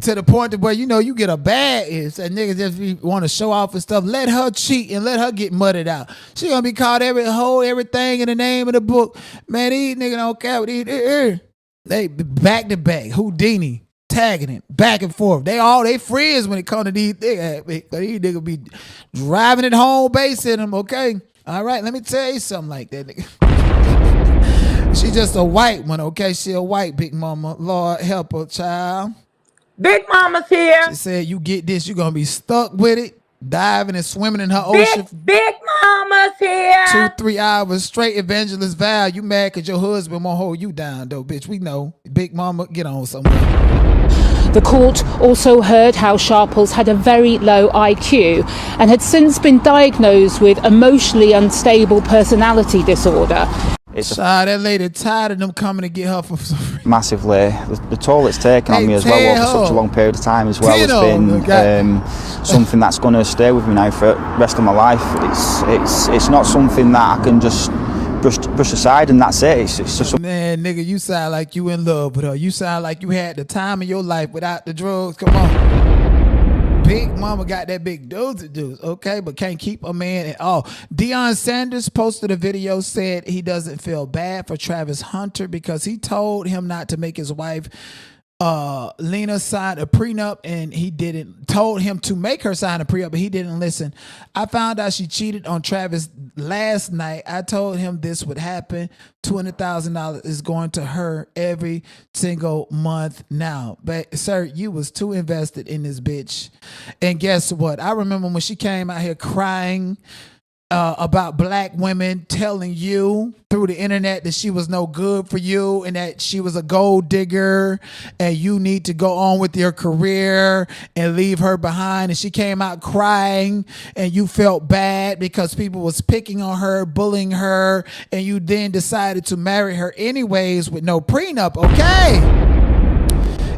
to the point where, you know, you get a bad itch and niggas just want to show off and stuff. Let her cheat and let her get mudded out. She gonna be called everything in the name of the book. Man, these niggas don't care what they back to back. Houdini tagging it back and forth. They friends when it comes to these niggas. These niggas be driving it home base in them. Okay, all right. Let me tell you something like that, nigga. She just a white one. Okay, she a white big mama. Lord help her, child. Big Mama's here. She said, you get this, you're going to be stuck with it, diving and swimming in her ocean. Big Mama's here. 2-3 hours straight. Evangelist Val, you mad because your husband won't hold you down, though, bitch. We know. Big Mama, get on somewhere. The court also heard how Sharples had a very low IQ and had since been diagnosed with emotionally unstable personality disorder. That lady tired of them coming to get her for some reason. Massively. The toll it's taken on me as well over such a long period of time as well has been something that's going to stay with me now for the rest of my life. It's not something that I can just brushed aside, and that's it. It's just Man, nigga, you sound like you in love with her. You sound like you had the time of your life without the drugs. Come on. Big mama got that big juice, okay, but can't keep a man at all. Deion Sanders posted a video, said he doesn't feel bad for Travis Hunter because he told him not to make his wife Lena signed a prenup, and he didn't. Told him to make her sign a prenup, but he didn't listen. I found out she cheated on Travis last night. I told him this would happen. $200,000 is going to her every single month now. But sir, you was too invested in this bitch. And guess what? I remember when she came out here crying about black women telling you through the internet that she was no good for you and that she was a gold digger and you need to go on with your career and leave her behind. And she came out crying and you felt bad because people was picking on her, bullying her, and you then decided to marry her anyways with no prenup, okay?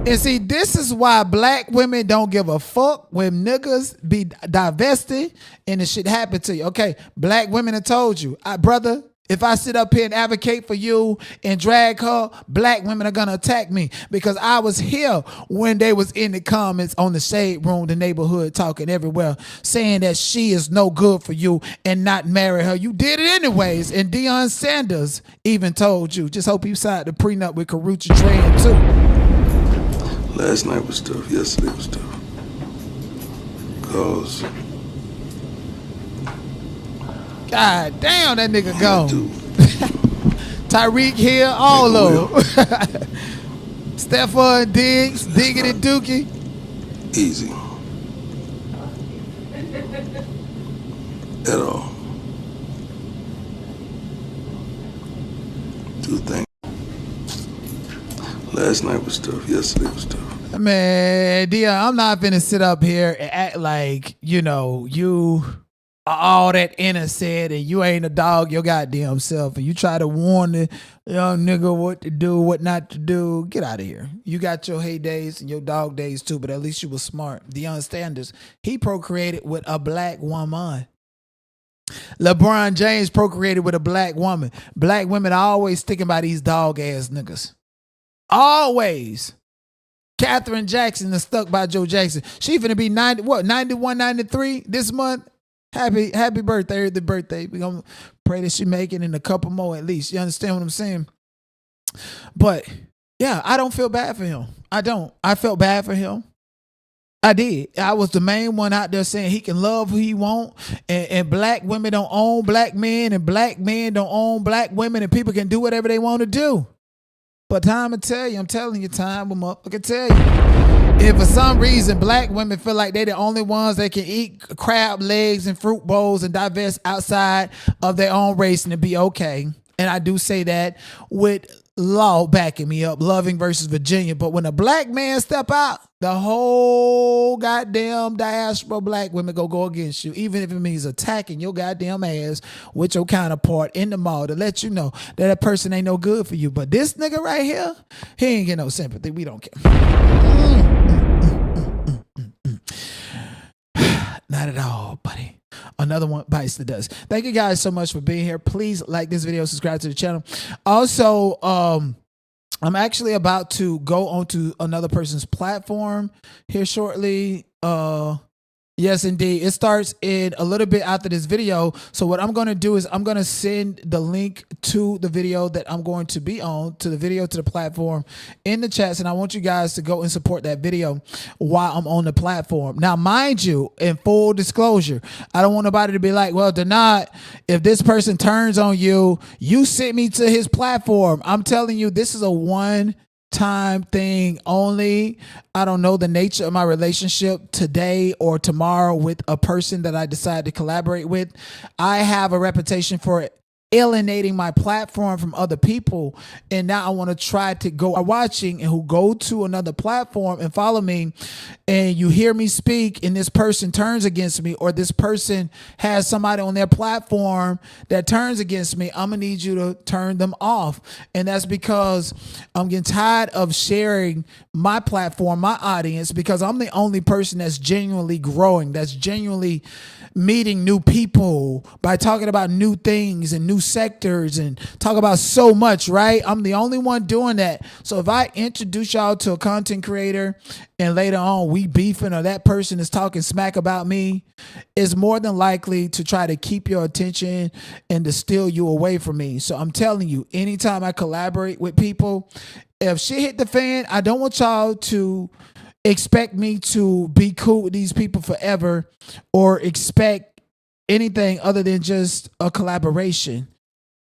And see, this is why black women don't give a fuck when niggas be divested and the shit happen to you. Okay, black women have told you, brother, if I sit up here and advocate for you and drag her, black women are gonna attack me because I was here when they was in the comments on the shade room, the neighborhood, talking everywhere, saying that she is no good for you and not marry her. You did it anyways, and Deion Sanders even told you. Just hope you signed the prenup with Karuchi Tran too. Last night was tough. Yesterday was tough. Cause God damn, that nigga gone. Tyreek here, all of them. Stephon Diggs, Diggity Dookie. Easy. At all. Do things. Last night was tough. Yesterday was tough. Man, Dion, I'm not finna sit up here and act like, you know, you are all that innocent and you ain't a dog your goddamn self and you try to warn the young nigga what to do, what not to do. Get out of here. You got your heydays and your dog days too, but at least you was smart. Deion Sanders, he procreated with a black woman. LeBron James procreated with a black woman. Black women are always sticking by these dog ass niggas. Always. Katherine Jackson is stuck by Joe Jackson. She finna be 91, 93 this month. Happy birthday, early birthday. We gonna pray that she make it in a couple more at least. You understand what I'm saying? But yeah, I don't feel bad for him. I don't. I felt bad for him. I did. I was the main one out there saying he can love who he want, and black women don't own black men, and black men don't own black women, and people can do whatever they want to do. But time will tell you, I'm telling you, time will motherfucker tell you. If for some reason black women feel like they're the only ones that can eat crab legs and fruit bowls and divest outside of their own race and to be okay, and I do say that with law backing me up, Loving versus Virginia, but when a black man step out, the whole goddamn diaspora black women go against you, even if it means attacking your goddamn ass with your counterpart in the mall to let you know that that person ain't no good for you. But this nigga right here, he ain't get no sympathy. We don't care. Not at all, buddy. Another one bites the dust. Thank you guys so much for being here. Please like this video, subscribe to the channel. Also, I'm actually about to go onto another person's platform here shortly. Yes, indeed. It starts in a little bit after this video. So what I'm going to do is I'm going to send the link to the video that I'm going to be on, to the platform in the chats. And I want you guys to go and support that video while I'm on the platform. Now, mind you, in full disclosure, I don't want nobody to be like, well, Denard, if this person turns on you, you sent me to his platform. I'm telling you, this is a one-time thing only. I don't know the nature of my relationship today or tomorrow with a person that I decide to collaborate with. I have a reputation for alienating my platform from other people, and now I want to try to go watching and who go to another platform and follow me, and you hear me speak and this person turns against me, or this person has somebody on their platform that turns against me, I'm gonna need you to turn them off. And that's because I'm getting tired of sharing my platform, my audience, because I'm the only person that's genuinely growing, that's genuinely meeting new people by talking about new things and new sectors and talk about so much, right? I'm the only one doing that. So if I introduce y'all to a content creator and later on we beefing or that person is talking smack about me, it's more than likely to try to keep your attention and to steal you away from me. So I'm telling you, anytime I collaborate with people, if shit hit the fan, I don't want y'all to expect me to be cool with these people forever or expect anything other than just a collaboration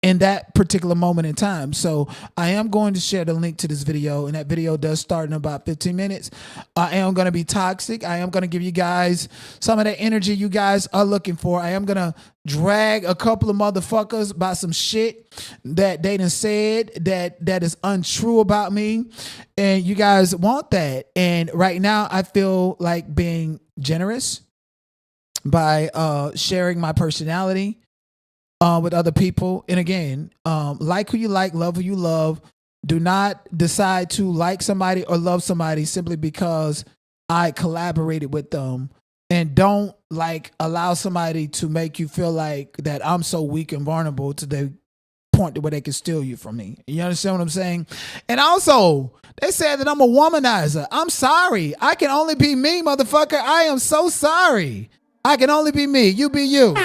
in that particular moment in time. So I am going to share the link to this video, and that video does start in about 15 minutes. I am going to be toxic. I am going to give you guys some of the energy you guys are looking for. I am going to drag a couple of motherfuckers about some shit that they done said that is untrue about me, and you guys want that. And right now I feel like being generous by sharing my personality with other people. And again, like who you like, love who you love. Do not decide to like somebody or love somebody simply because I collaborated with them. And don't like allow somebody to make you feel like that I'm so weak and vulnerable to the point where they can steal you from me. You understand what I'm saying? And also, they said that I'm a womanizer. I'm sorry. I can only be me, motherfucker. I am so sorry. I can only be me. You be you.